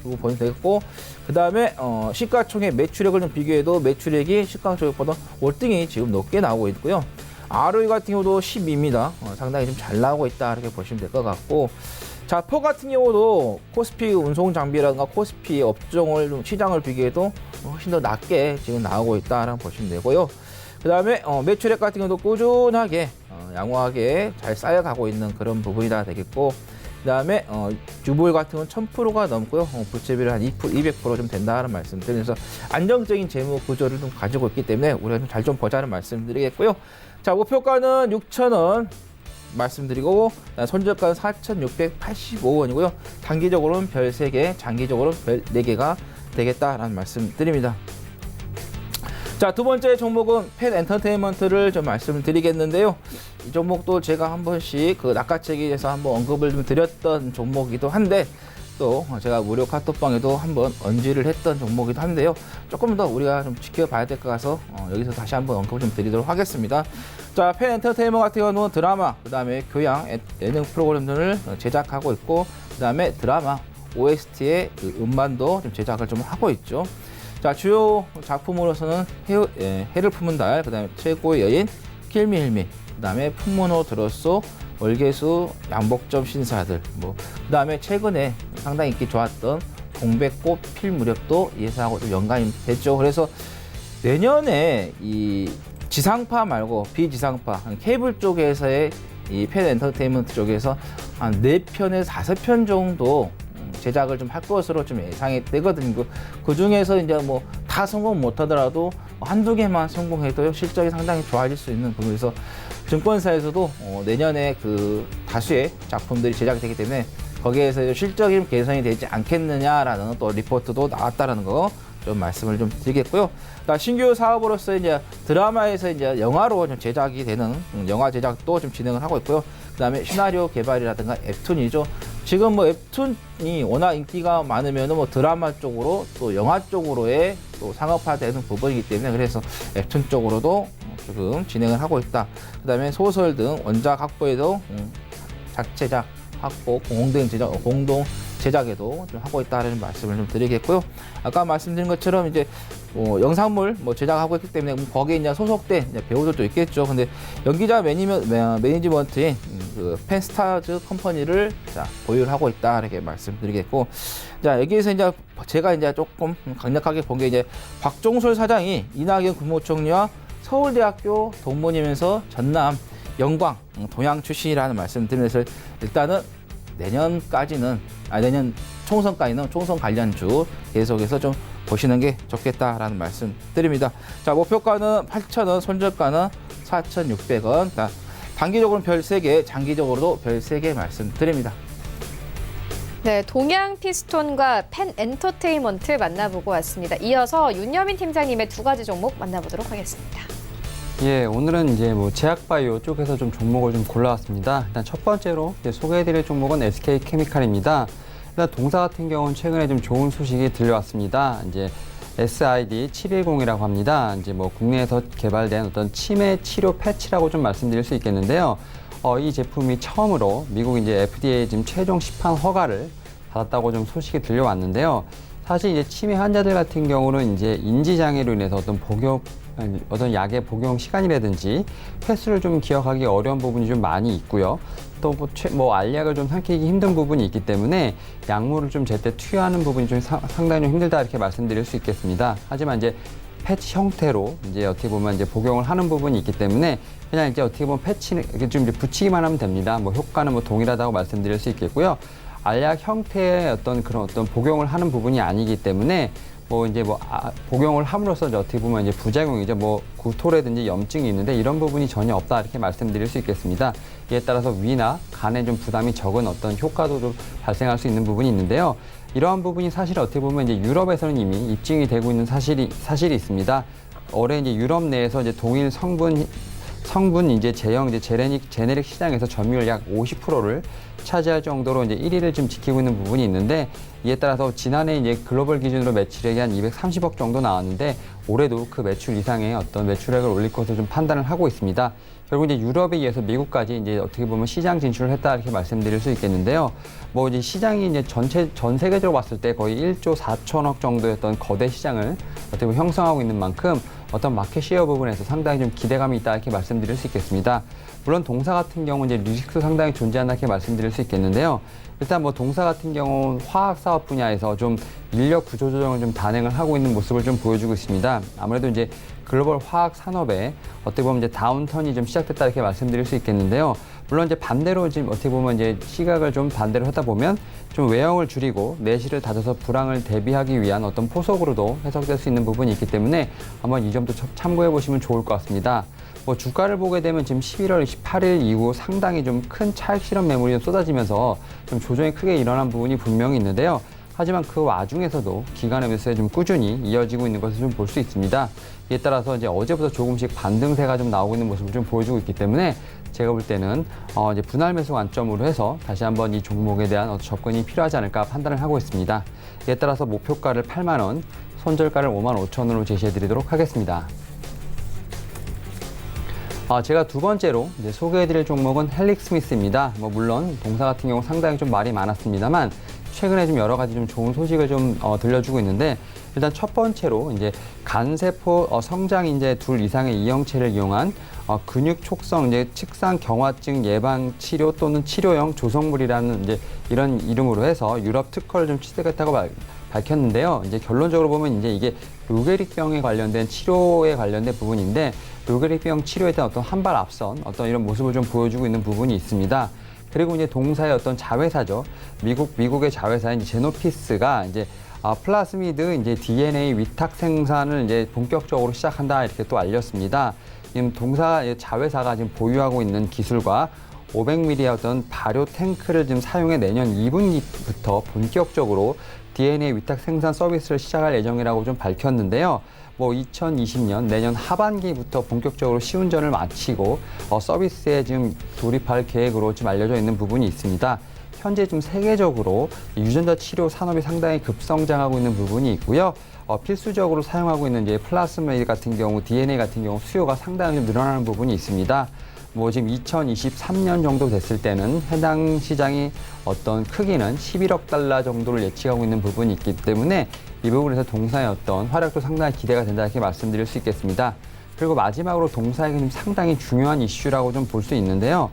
그리고 보면 되겠고, 그 다음에 시가총액 매출액을 좀 비교해도 매출액이 시가총액보다 월등히 지금 높게 나오고 있고요. ROE 같은 경우도 12입니다. 상당히 좀 잘 나오고 있다, 이렇게 보시면 될 것 같고. 자, 포 같은 경우도 코스피 운송장비라든가 코스피 업종을 좀 시장을 비교해도 훨씬 더 낮게 지금 나오고 있다라고 보시면 되고요. 그 다음에 매출액 같은 경우도 꾸준하게 양호하게 잘 쌓여가고 있는 그런 부분이다 되겠고, 그 다음에 주볼 같은 건 1000%가 넘고요. 부채비율 한 200% 좀 된다는 말씀 드리면서 안정적인 재무 구조를 좀 가지고 있기 때문에 우리가 좀 잘 좀 보자는 말씀 드리겠고요. 자, 목표가는 6,000원 말씀드리고, 손절가는 4,685원이고요. 단기적으로는 별 3개, 장기적으로는 별 4개가 되겠다라는 말씀 드립니다. 자, 두 번째 종목은 펫 엔터테인먼트를 좀 말씀을 드리겠는데요. 이 종목도 제가 한 번씩 그 낚아채기에서 한번 언급을 좀 드렸던 종목이기도 한데, 또 제가 무료 카톡방에도 한번 언지를 했던 종목이기도 한데요. 조금 더 우리가 좀 지켜봐야 될 것 같아서 여기서 다시 한번 언급을 좀 드리도록 하겠습니다. 자, 펫 엔터테인먼트 같은 경우는 드라마, 그 다음에 교양, 예능 프로그램들을 제작하고 있고, 그 다음에 드라마 OST의 그 음반도 좀 제작을 좀 하고 있죠. 자, 주요 작품으로서는 해를 품은 달, 그 다음에 최고의 여인, 킬미힐미, 그 다음에 풍문호 드러소, 월계수, 양복점 신사들, 그 다음에 최근에 상당히 인기 좋았던 동백꽃 필 무렵도 예상하고 좀 연관이 됐죠. 그래서 내년에 이 지상파 말고 비지상파, 케이블 쪽에서의 이 펫 엔터테인먼트 쪽에서 한 4편에서 5편 정도 제작을 좀 할 것으로 좀 예상이 되거든요. 그 중에서 이제 뭐 다 성공 못 하더라도 한두 개만 성공해도 실적이 상당히 좋아질 수 있는 부분에서 증권사에서도 내년에 그 다수의 작품들이 제작이 되기 때문에 거기에서 실적이 좀 개선이 되지 않겠느냐라는 또 리포트도 나왔다라는 거 좀 말씀을 좀 드리겠고요. 신규 사업으로서 이제 드라마에서 이제 영화로 좀 제작이 되는 영화 제작도 좀 진행을 하고 있고요. 그다음에 시나리오 개발이라든가 웹툰이죠. 지금 뭐 웹툰이 워낙 인기가 많으면 뭐 드라마 쪽으로 또 영화 쪽으로의 또 상업화되는 부분이기 때문에, 그래서 웹툰 쪽으로도 지금 진행을 하고 있다. 그다음에 소설 등 원작 확보에도 자체작 확보, 공동 제작에도 좀 하고 있다는 말씀을 좀 드리겠고요. 아까 말씀드린 것처럼 이제 영상물 제작하고 있기 때문에 거기에 이제 소속된 이제 배우들도 있겠죠. 근데 연기자 매니지먼트인 그 펜스타즈 컴퍼니를 보유를 하고 있다, 이렇게 말씀드리겠고, 자, 여기에서 이제 제가 이제 조금 강력하게 본 게 이제 박종솔 사장이 이낙연 국무총리와 서울대학교 동문이면서 전남 영광 동양 출신이라는 말씀드리면서 일단은 내년 총선까지는 총선 관련주 계속해서 좀 보시는 게 좋겠다라는 말씀 드립니다. 자, 목표가는 8,000원, 손절가는 4,600원. 단기적으로는 별 3개, 장기적으로도 별 3개 말씀 드립니다. 네, 동양 피스톤과 펜 엔터테인먼트 만나보고 왔습니다. 이어서 윤여민 팀장님의 두 가지 종목 만나보도록 하겠습니다. 예, 오늘은 이제 뭐 제약바이오 쪽에서 좀 종목을 좀 골라왔습니다. 일단 첫 번째로 이제 소개해드릴 종목은 SK케미칼입니다. 일단 동사 같은 경우는 최근에 좀 좋은 소식이 들려왔습니다. 이제 SID 710이라고 합니다. 이제 뭐 국내에서 개발된 어떤 치매 치료 패치라고 좀 말씀드릴 수 있겠는데요. 이 제품이 처음으로 미국 이제 FDA 지금 최종 시판 허가를 받았다고 좀 소식이 들려왔는데요. 사실 이제 치매 환자들 같은 경우는 이제 인지 장애로 인해서 어떤 약의 복용 시간이라든지 횟수를 좀 기억하기 어려운 부분이 좀 많이 있고요. 또 뭐 알약을 좀 삼키기 힘든 부분이 있기 때문에 약물을 좀 제때 투여하는 부분이 좀 상당히 좀 힘들다 이렇게 말씀드릴 수 있겠습니다. 하지만 이제 패치 형태로 이제 어떻게 보면 이제 복용을 하는 부분이 있기 때문에 그냥 이제 어떻게 보면 패치는 이렇게 좀 이제 붙이기만 하면 됩니다. 뭐 효과는 뭐 동일하다고 말씀드릴 수 있겠고요. 알약 형태의 어떤 그런 어떤 복용을 하는 부분이 아니기 때문에 뭐 이제 복용을 함으로써 이제 어떻게 보면 이제 부작용이죠. 뭐 구토라든지 염증이 있는데 이런 부분이 전혀 없다 이렇게 말씀드릴 수 있겠습니다. 이에 따라서 위나 간에 좀 부담이 적은 어떤 효과도 좀 발생할 수 있는 부분이 있는데요. 이러한 부분이 사실 어떻게 보면 이제 유럽에서는 이미 입증이 되고 있는 사실이 있습니다. 올해 이제 유럽 내에서 이제 동일 성분 이제 제형 이제 제네릭 시장에서 점유율 약 50%를 차지할 정도로 이제 1위를 좀 지키고 있는 부분이 있는데 이에 따라서 지난해 이제 글로벌 기준으로 매출액이 한 230억 정도 나왔는데 올해도 그 매출 이상의 어떤 매출액을 올릴 것으로 좀 판단을 하고 있습니다. 결국 이제 유럽에 의해서 미국까지 이제 어떻게 보면 시장 진출을 했다 이렇게 말씀드릴 수 있겠는데요. 뭐 이제 시장이 이제 전 세계적으로 봤을 때 거의 1조 4천억 정도였던 거대 시장을 어떻게 보면 형성하고 있는 만큼 어떤 마켓 시어 부분에서 상당히 좀 기대감이 있다 이렇게 말씀드릴 수 있겠습니다. 물론 동사 같은 경우 이제 리스크 상당히 존재한다 이렇게 말씀드릴 수 있겠는데요. 일단 뭐 동사 같은 경우 화학 사업 분야에서 좀 인력 구조 조정을 좀 단행을 하고 있는 모습을 좀 보여주고 있습니다. 아무래도 이제 글로벌 화학 산업에 어떻게 보면 이제 다운턴이 좀 시작됐다 이렇게 말씀드릴 수 있겠는데요. 물론 이제 반대로 지금 어떻게 보면 이제 시각을 좀 반대로 하다 보면 좀 외형을 줄이고 내실을 다져서 불황을 대비하기 위한 어떤 포석으로도 해석될 수 있는 부분이 있기 때문에 한번 이 점도 참고해 보시면 좋을 것 같습니다. 뭐 주가를 보게 되면 지금 11월 28일 이후 상당히 좀 큰 차익 실현 매물이 좀 쏟아지면서 좀 조정이 크게 일어난 부분이 분명히 있는데요. 하지만 그 와중에서도 기관의 매수에 좀 꾸준히 이어지고 있는 것을 좀 볼 수 있습니다. 이에 따라서 이제 어제부터 조금씩 반등세가 좀 나오고 있는 모습을 좀 보여주고 있기 때문에 제가 볼 때는 이제 분할 매수 관점으로 해서 다시 한번 이 종목에 대한 접근이 필요하지 않을까 판단을 하고 있습니다. 이에 따라서 목표가를 8만 원, 손절가를 5만 5천 원으로 제시해 드리도록 하겠습니다. 제가 두 번째로 이제 소개해드릴 종목은 헬릭스미스입니다. 뭐 물론 동사 같은 경우 상당히 좀 말이 많았습니다만 최근에 좀 여러 가지 좀 좋은 소식을 좀 들려주고 있는데 일단 첫 번째로 이제 간세포 성장 인제 둘 이상의 이형체를 이용한 근육 촉성 이제 측상 경화증 예방 치료 또는 치료용 조성물이라는 이제 이런 이름으로 해서 유럽 특허를 좀 취득했다고 밝혔는데요. 이제 결론적으로 보면 이제 이게 루게릭병에 관련된 치료에 관련된 부분인데 루게릭병 치료에 대한 어떤 한 발 앞선 어떤 이런 모습을 좀 보여주고 있는 부분이 있습니다. 그리고 이제 동사의 어떤 자회사죠. 미국의 자회사인 제노피스가 이제 플라스미드 이제 DNA 위탁 생산을 이제 본격적으로 시작한다 이렇게 또 알렸습니다. 지금 동사 자회사가 지금 보유하고 있는 기술과 500ml의 어떤 발효 탱크를 지금 사용해 내년 2분기부터 본격적으로 DNA 위탁 생산 서비스를 시작할 예정이라고 좀 밝혔는데요. 뭐 2020년 내년 하반기부터 본격적으로 시운전을 마치고 서비스에 지금 돌입할 계획으로 지금 알려져 있는 부분이 있습니다. 현재 좀 세계적으로 유전자 치료 산업이 상당히 급성장하고 있는 부분이 있고요. 필수적으로 사용하고 있는 이제 플라스미드 같은 경우, DNA 같은 경우 수요가 상당히 좀 늘어나는 부분이 있습니다. 뭐 지금 2023년 정도 됐을 때는 해당 시장이 어떤 크기는 11억 달러 정도를 예측하고 있는 부분이 있기 때문에 이 부분에서 동사의 어떤 활약도 상당히 기대가 된다 이렇게 말씀드릴 수 있겠습니다. 그리고 마지막으로 동사에게 상당히 중요한 이슈라고 좀 볼 수 있는데요.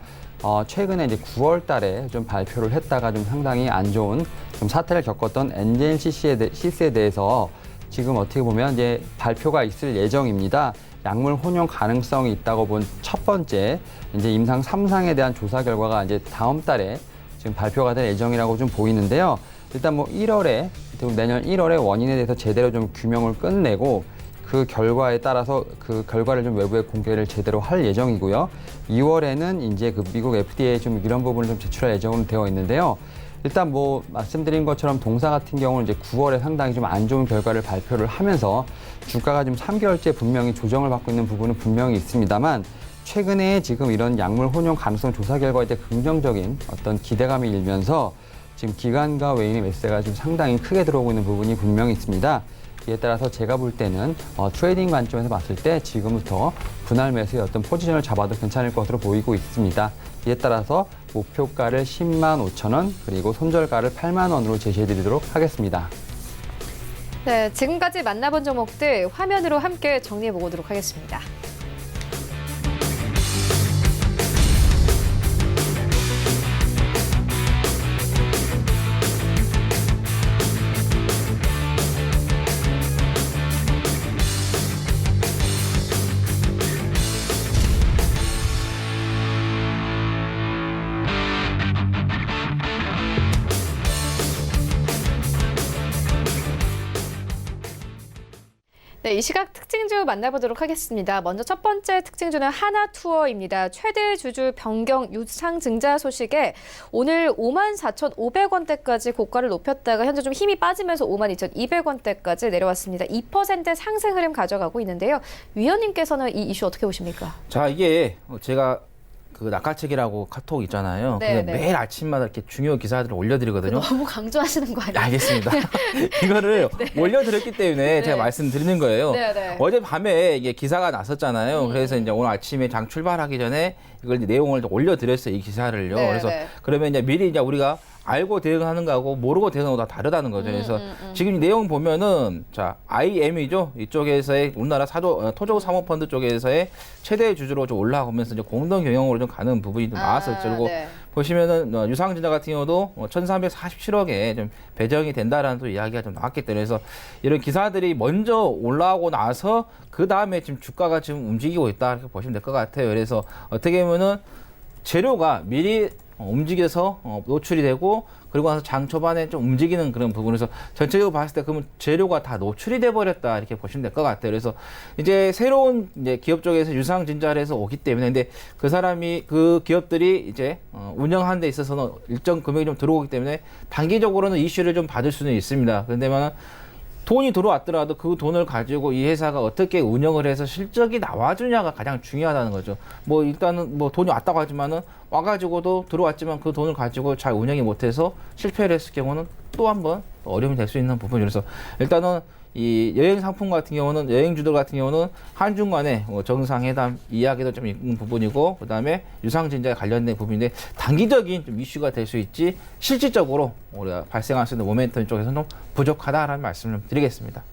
최근에 이제 9월 달에 좀 발표를 했다가 좀 상당히 안 좋은 좀 사태를 겪었던 엔젤시스에 대해서 지금 어떻게 보면 이제 발표가 있을 예정입니다. 약물 혼용 가능성이 있다고 본 첫 번째 이제 임상 3상에 대한 조사 결과가 이제 다음 달에 지금 발표가 될 예정이라고 좀 보이는데요. 일단 뭐 1월에 내년 1월에 원인에 대해서 제대로 좀 규명을 끝내고 그 결과에 따라서 그 결과를 좀 외부에 공개를 제대로 할 예정이고요. 2월에는 이제 그 미국 FDA 좀 이런 부분을 좀 제출할 예정으로 되어 있는데요. 일단 뭐 말씀드린 것처럼 동사 같은 경우는 이제 9월에 상당히 좀 안 좋은 결과를 발표를 하면서 주가가 지금 3개월째 분명히 조정을 받고 있는 부분은 분명히 있습니다만 최근에 지금 이런 약물 혼용 가능성 조사 결과에 대해 긍정적인 어떤 기대감이 일면서 지금 기관과 외인의 매수세가 좀 상당히 크게 들어오고 있는 부분이 분명히 있습니다. 이에 따라서 제가 볼 때는 트레이딩 관점에서 봤을 때 지금부터 분할 매수의 어떤 포지션을 잡아도 괜찮을 것으로 보이고 있습니다. 이에 따라서 목표가를 10만 5천 원 그리고 손절가를 8만 원으로 제시해드리도록 하겠습니다. 네, 지금까지 만나본 종목들 화면으로 함께 정리해 보도록 하겠습니다. 네, 이 시각 특징주 만나보도록 하겠습니다. 먼저 첫 번째 특징주는 하나투어입니다. 최대 주주 변경 유상증자 소식에 오늘 54,500원대까지 고가를 높였다가 현재 좀 힘이 빠지면서 52,200원대까지 내려왔습니다. 2% 상승 흐름 가져가고 있는데요. 위원님께서는 이 이슈 어떻게 보십니까? 자, 이게 제가 그 낙하책이라고 카톡 있잖아요. 네, 그래서 네. 매일 아침마다 이렇게 중요 기사들을 올려드리거든요. 너무 강조하시는 거 아니에요? 알겠습니다. 이거를 올려드렸기 때문에 제가 말씀드리는 거예요. 네, 네. 어젯밤에 이게 기사가 났었잖아요. 그래서 이제 오늘 아침에 장 출발하기 전에 이걸 이제 내용을 올려드렸어요. 이 기사를요. 네, 그래서 네. 그러면 이제 미리 이제 우리가 알고 대응하는 거하고 모르고 대응하고 다 다르다는 거죠. 그래서 지금 이 내용 보면은 자 IM이죠. 이쪽에서의 우리나라 토종 사모펀드 쪽에서의 최대 주주로 좀 올라가면서 이제 공동 경영으로 좀 가는 부분이 좀 나왔었죠. 그리고 네. 보시면은 유상증자 같은 경우도 1,347억에 좀 배정이 된다라는 또 이야기가 좀 나왔기 때문에 그래서 이런 기사들이 먼저 올라오고 나서 그 다음에 지금 주가가 지금 움직이고 있다 이렇게 보시면 될 것 같아요. 그래서 어떻게 보면은 재료가 미리 움직여서 노출이 되고 그리고 나서 장 초반에 좀 움직이는 그런 부분에서 전체적으로 봤을 때 그러면 재료가 다 노출이 돼 버렸다 이렇게 보시면 될 것 같아요. 그래서 이제 새로운 이제 기업 쪽에서 유상 증자를 해서 오기 때문에 근데 그 기업들이 이제 운영하는 데 있어서는 일정 금액이 좀 들어오기 때문에 단기적으로는 이슈를 좀 받을 수는 있습니다. 그런데만 돈이 들어왔더라도 그 돈을 가지고 이 회사가 어떻게 운영을 해서 실적이 나와주냐가 가장 중요하다는 거죠. 뭐 일단은 뭐 돈이 왔다고 하지만은 와가지고도 들어왔지만 그 돈을 가지고 잘 운영이 못해서 실패를 했을 경우는 또 한번 어려움이 될 수 있는 부분이라서 일단은 이 여행 상품 같은 경우는 여행주들 같은 경우는 한중 간의 정상회담 이야기도 좀 있는 부분이고 그다음에 유상증자에 관련된 부분인데 단기적인 좀 이슈가 될 수 있지 실질적으로 우리가 발생할 수 있는 모멘텀 쪽에서는 좀 부족하다라는 말씀을 좀 드리겠습니다.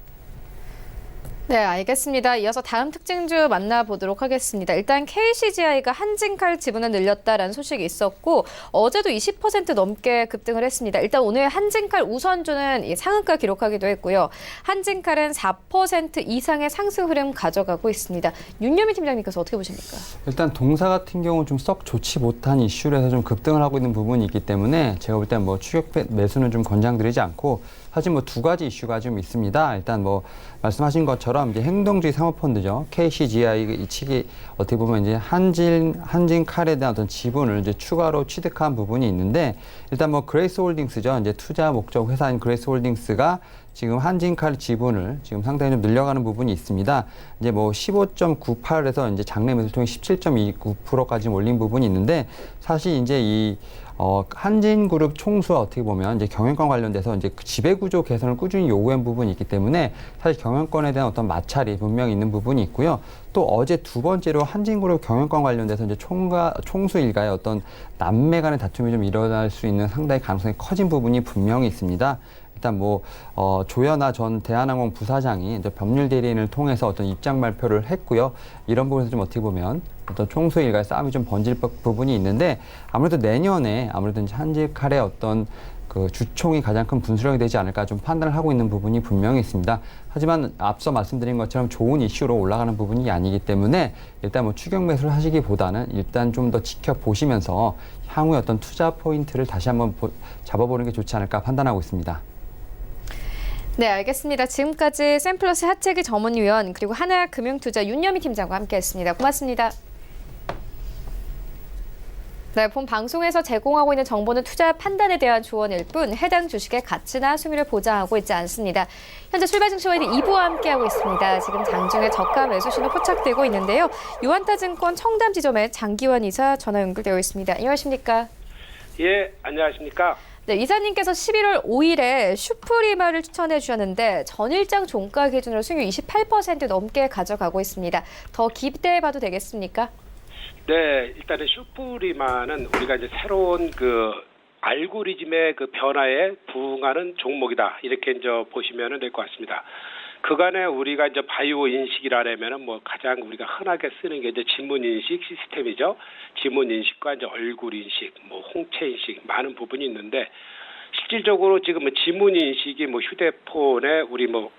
네, 알겠습니다. 이어서 다음 특징주 만나보도록 하겠습니다. 일단 KCGI가 한진칼 지분을 늘렸다라는 소식이 있었고 어제도 20% 넘게 급등을 했습니다. 일단 오늘 한진칼 우선주는 이 상한가 기록하기도 했고요. 한진칼은 4% 이상의 상승 흐름 가져가고 있습니다. 윤여미 팀장님께서 어떻게 보십니까? 일단 동사 같은 경우는 좀 썩 좋지 못한 이슈로 해서 좀 급등을 하고 있는 부분이 있기 때문에 제가 볼 때 뭐 추격 매수는 좀 권장드리지 않고 사실 뭐 두 가지 이슈가 좀 있습니다. 일단 뭐 말씀하신 것처럼 이제 행동주의 사모펀드죠. KCGI 이 측이 어떻게 보면 이제 한진칼에 대한 어떤 지분을 이제 추가로 취득한 부분이 있는데 일단 뭐 그레이스홀딩스죠. 이제 투자 목적 회사인 그레이스홀딩스가 지금 한진칼 지분을 지금 상당히 좀 늘려가는 부분이 있습니다. 이제 뭐 15.98에서 이제 장내 매수를 통해 17.29%까지 올린 부분이 있는데 사실 이제 이 한진그룹 총수와 어떻게 보면 이제 경영권 관련돼서 이제 지배구조 개선을 꾸준히 요구한 부분이 있기 때문에 사실 경영권에 대한 어떤 마찰이 분명히 있는 부분이 있고요. 또 어제 두 번째로 한진그룹 경영권 관련돼서 이제 총수 일가의 어떤 남매 간의 다툼이 좀 일어날 수 있는 상당히 가능성이 커진 부분이 분명히 있습니다. 일단 뭐 조현아 전 대한항공 부사장이 이제 법률 대리인을 통해서 어떤 입장 발표를 했고요. 이런 부분에서 좀 어떻게 보면 어떤 총수 일가의 싸움이 좀 번질 부분이 있는데 아무래도 내년에 아무래도 이제 한진칼의 어떤 그 주총이 가장 큰 분수령이 되지 않을까 좀 판단을 하고 있는 부분이 분명히 있습니다. 하지만 앞서 말씀드린 것처럼 좋은 이슈로 올라가는 부분이 아니기 때문에 일단 뭐 추격 매수를 하시기보다는 일단 좀 더 지켜보시면서 향후에 어떤 투자 포인트를 다시 한번 잡아보는 게 좋지 않을까 판단하고 있습니다. 네, 알겠습니다. 지금까지 샘플러스 하채기 전문위원 그리고 하나금융투자 윤여미 팀장과 함께했습니다. 고맙습니다. 네, 본 방송에서 제공하고 있는 정보는 투자 판단에 대한 조언일 뿐 해당 주식의 가치나 수익률을 보장하고 있지 않습니다. 현재 출발 증시와이드 2부와 함께하고 있습니다. 지금 장중에 저가 매수 신호 포착되고 있는데요. 유한타증권 청담 지점에 장기환 이사 전화 연결되어 있습니다. 안녕하십니까? 예, 안녕하십니까? 네, 이사님께서 11월 5일에 슈프리마를 추천해 주셨는데 전일장 종가 기준으로 수익률 28% 넘게 가져가고 있습니다. 더 기대해봐도 되겠습니까? 네, 일단은 슈프리마는 우리가 이제 새로운 그 알고리즘의 그 변화에 부응하는 종목이다. 이렇게 이제 보시면 될 것 같습니다. 그간에 우리가 이제 바이오 인식이라면은 뭐 가장 우리가 흔하게 쓰는 게 이제 지문 인식 시스템이죠. 지문 인식과 이제 얼굴 인식, 뭐 홍채 인식 많은 부분이 있는데 실질적으로 지금 뭐 지문 인식이 뭐 휴대폰에 우리 뭐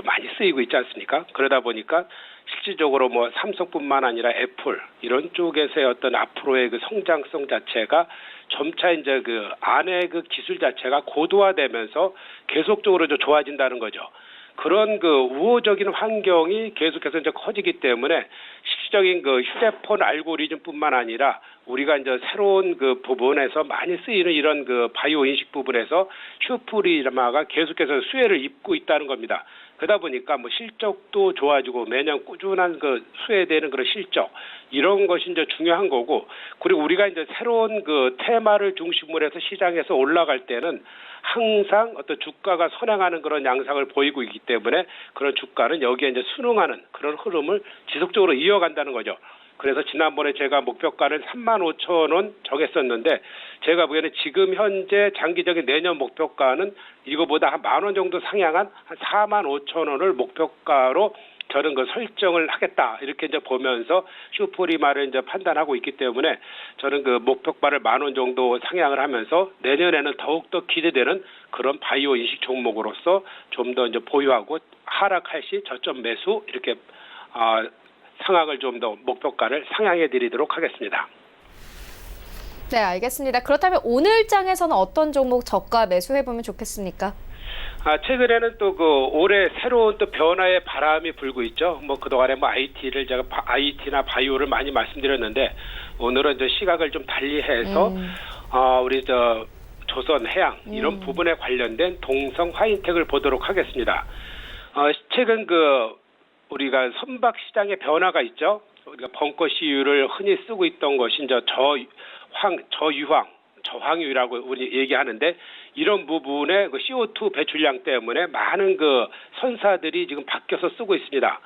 많이 쓰이고 있지 않습니까? 그러다 보니까 실질적으로 뭐 삼성뿐만 아니라 애플 이런 쪽에서의 어떤 앞으로의 그 성장성 자체가 점차 이제 그 안에 그 기술 자체가 고도화되면서 계속적으로 좀 좋아진다는 거죠. 그런 그 우호적인 환경이 계속해서 이제 커지기 때문에 실질적인 그 휴대폰 알고리즘뿐만 아니라 우리가 이제 새로운 그 부분에서 많이 쓰이는 이런 그 바이오 인식 부분에서 슈프리마가 계속해서 수혜를 입고 있다는 겁니다. 그러다 보니까 뭐 실적도 좋아지고 매년 꾸준한 그 수혜되는 그런 실적 이런 것이 이제 중요한 거고, 그리고 우리가 이제 새로운 그 테마를 중심으로 해서 시장에서 올라갈 때는 항상 어떤 주가가 선행하는 그런 양상을 보이고 있기 때문에 그런 주가는 여기에 이제 순응하는 그런 흐름을 지속적으로 이어간다는 거죠. 그래서 지난번에 제가 목표가를 35,000원 정했었는데 제가 보기에는 지금 현재 장기적인 내년 목표가는 이거보다 한 10,000원 정도 상향한 한 45,000원을 목표가로 저는 그 설정을 하겠다 이렇게 이제 보면서 슈프리마를 이제 판단하고 있기 때문에 저는 그 목표가를 10,000원 정도 상향을 하면서 내년에는 더욱 더 기대되는 그런 바이오 인식 종목으로서 좀 더 이제 보유하고 하락할 시 저점 매수 이렇게 상황을 좀 더 목표가를 상향해 드리도록 하겠습니다. 네, 알겠습니다. 그렇다면 오늘 장에서는 어떤 종목 저가 매수해보면 좋겠습니까? 최근에는 또 그 올해 새로운 또 변화의 바람이 불고 있죠. 뭐 그동안에 뭐 IT나 바이오를 많이 말씀드렸는데 오늘은 이제 시각을 좀 달리해서 우리 조선 해양 이런 부분에 관련된 동성 화인텍을 보도록 하겠습니다. 최근 그 우리가 선박 시장의 변화가 있죠. 우리가 벙커 CU를 흔히 쓰고 있던 것이 이제 저황유라고 우리 얘기하는데 이런 부분에 그 CO2 배출량 때문에 많은 그 선사들이 지금 바뀌어서 쓰고 있습니다.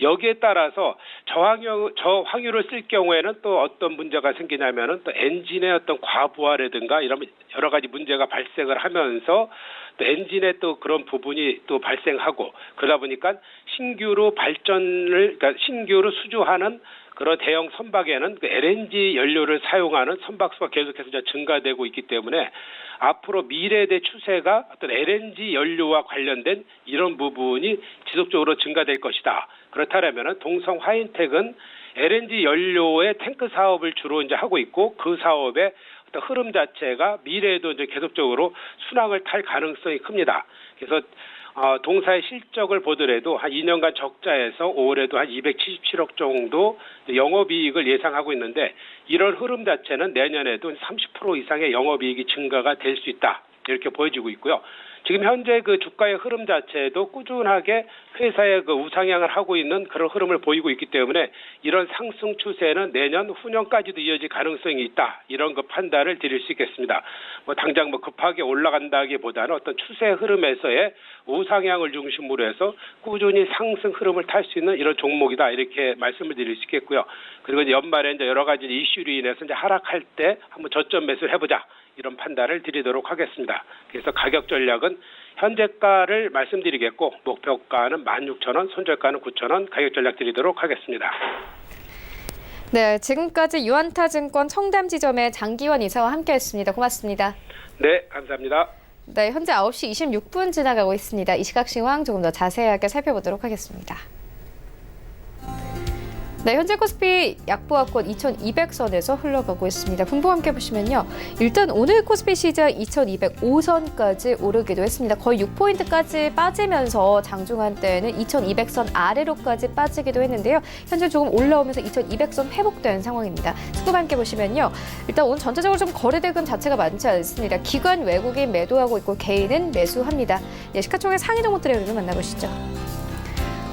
여기에 따라서 저황유를 쓸 경우에는 또 어떤 문제가 생기냐면은 또 엔진의 어떤 과부하라든가 이런 여러 가지 문제가 발생을 하면서 또 엔진에 또 그런 부분이 또 발생하고 그러다 보니까 신규로 수주하는 그런 대형 선박에는 그 LNG 연료를 사용하는 선박수가 계속해서 이제 증가되고 있기 때문에 앞으로 미래의 추세가 어떤 LNG 연료와 관련된 이런 부분이 지속적으로 증가될 것이다. 그렇다면은 동성 화인텍은 LNG 연료의 탱크 사업을 주로 이제 하고 있고 그 사업의 어떤 흐름 자체가 미래에도 이제 계속적으로 순항을 탈 가능성이 큽니다. 그래서 동사의 실적을 보더라도 한 2년간 적자에서 올해도 한 277억 정도 영업이익을 예상하고 있는데 이런 흐름 자체는 내년에도 30% 이상의 영업이익이 증가가 될 수 있다. 이렇게 보여지고 있고요. 지금 현재 그 주가의 흐름 자체도 꾸준하게 회사의 그 우상향을 하고 있는 그런 흐름을 보이고 있기 때문에 이런 상승 추세는 내년 후년까지도 이어질 가능성이 있다. 이런 그 판단을 드릴 수 있겠습니다. 뭐 당장 뭐 급하게 올라간다기보다는 어떤 추세 흐름에서의 우상향을 중심으로 해서 꾸준히 상승 흐름을 탈 수 있는 이런 종목이다. 이렇게 말씀을 드릴 수 있겠고요. 그리고 이제 연말에 이제 여러 가지 이슈로 인해서 이제 하락할 때 한번 저점 매수를 해보자. 이런 판단을 드리도록 하겠습니다. 그래서 가격 전략은 현재가를 말씀드리겠고 목표가는 16,000원, 손절가는 9,000원 가격 전략 드리도록 하겠습니다. 네, 지금까지 유한타증권 청담 지점의 장기환 이사와 함께했습니다. 고맙습니다. 네, 감사합니다. 네, 현재 9시 26분 지나가고 있습니다. 이 시각 상황 조금 더 자세하게 살펴보도록 하겠습니다. 네, 현재 코스피 약보합권 2200선에서 흘러가고 있습니다. 분봉 함께 보시면요. 일단 오늘 코스피 시장 2205선까지 오르기도 했습니다. 거의 6포인트까지 빠지면서 장중한 때에는 2200선 아래로까지 빠지기도 했는데요. 현재 조금 올라오면서 2200선 회복된 상황입니다. 수급 함께 보시면요. 일단 오늘 전체적으로 좀 거래대금 자체가 많지 않습니다. 기관 외국인 매도하고 있고 개인은 매수합니다. 예, 시가총액 상위 종목들의 흐름 만나보시죠.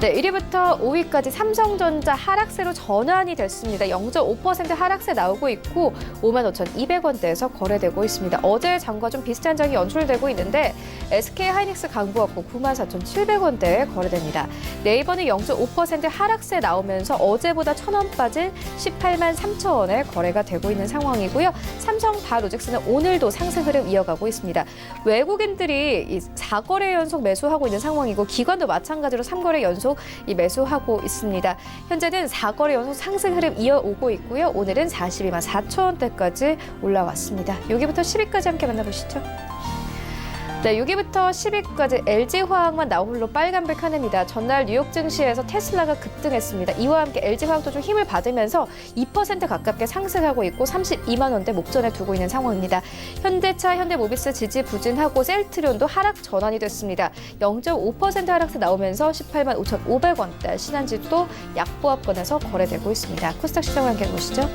네, 1위부터 5위까지 삼성전자 하락세로 전환이 됐습니다. 0.5% 하락세 나오고 있고 55,200원대에서 거래되고 있습니다. 어제 장과 좀 비슷한 장이 연출되고 있는데 SK하이닉스 강보합권 94,700원대에 거래됩니다. 네이버는 0.5% 하락세 나오면서 어제보다 1,000원 빠진 183,000원에 거래가 되고 있는 상황이고요. 삼성바로직스는 오늘도 상승 흐름 이어가고 있습니다. 외국인들이 4거래 연속 매수하고 있는 상황이고 기관도 마찬가지로 3거래 연속 이 매수하고 있습니다. 현재는 4거래 연속 상승 흐름 이어오고 있고요. 오늘은 42만 4천원대까지 올라왔습니다. 여기부터 10위까지 함께 만나보시죠. 네, 6위부터 10위까지 LG화학만 나홀로 빨간불 켜냅니다. 전날 뉴욕 증시에서 테슬라가 급등했습니다. 이와 함께 LG화학도 좀 힘을 받으면서 2% 가깝게 상승하고 있고 32만 원대 목전에 두고 있는 상황입니다. 현대차, 현대모비스 지지부진하고 셀트리온도 하락 전환이 됐습니다. 0.5% 하락세 나오면서 18만 5,500원대 신한지도 약보합권에서 거래되고 있습니다. 코스닥 시장을 함께 보시죠.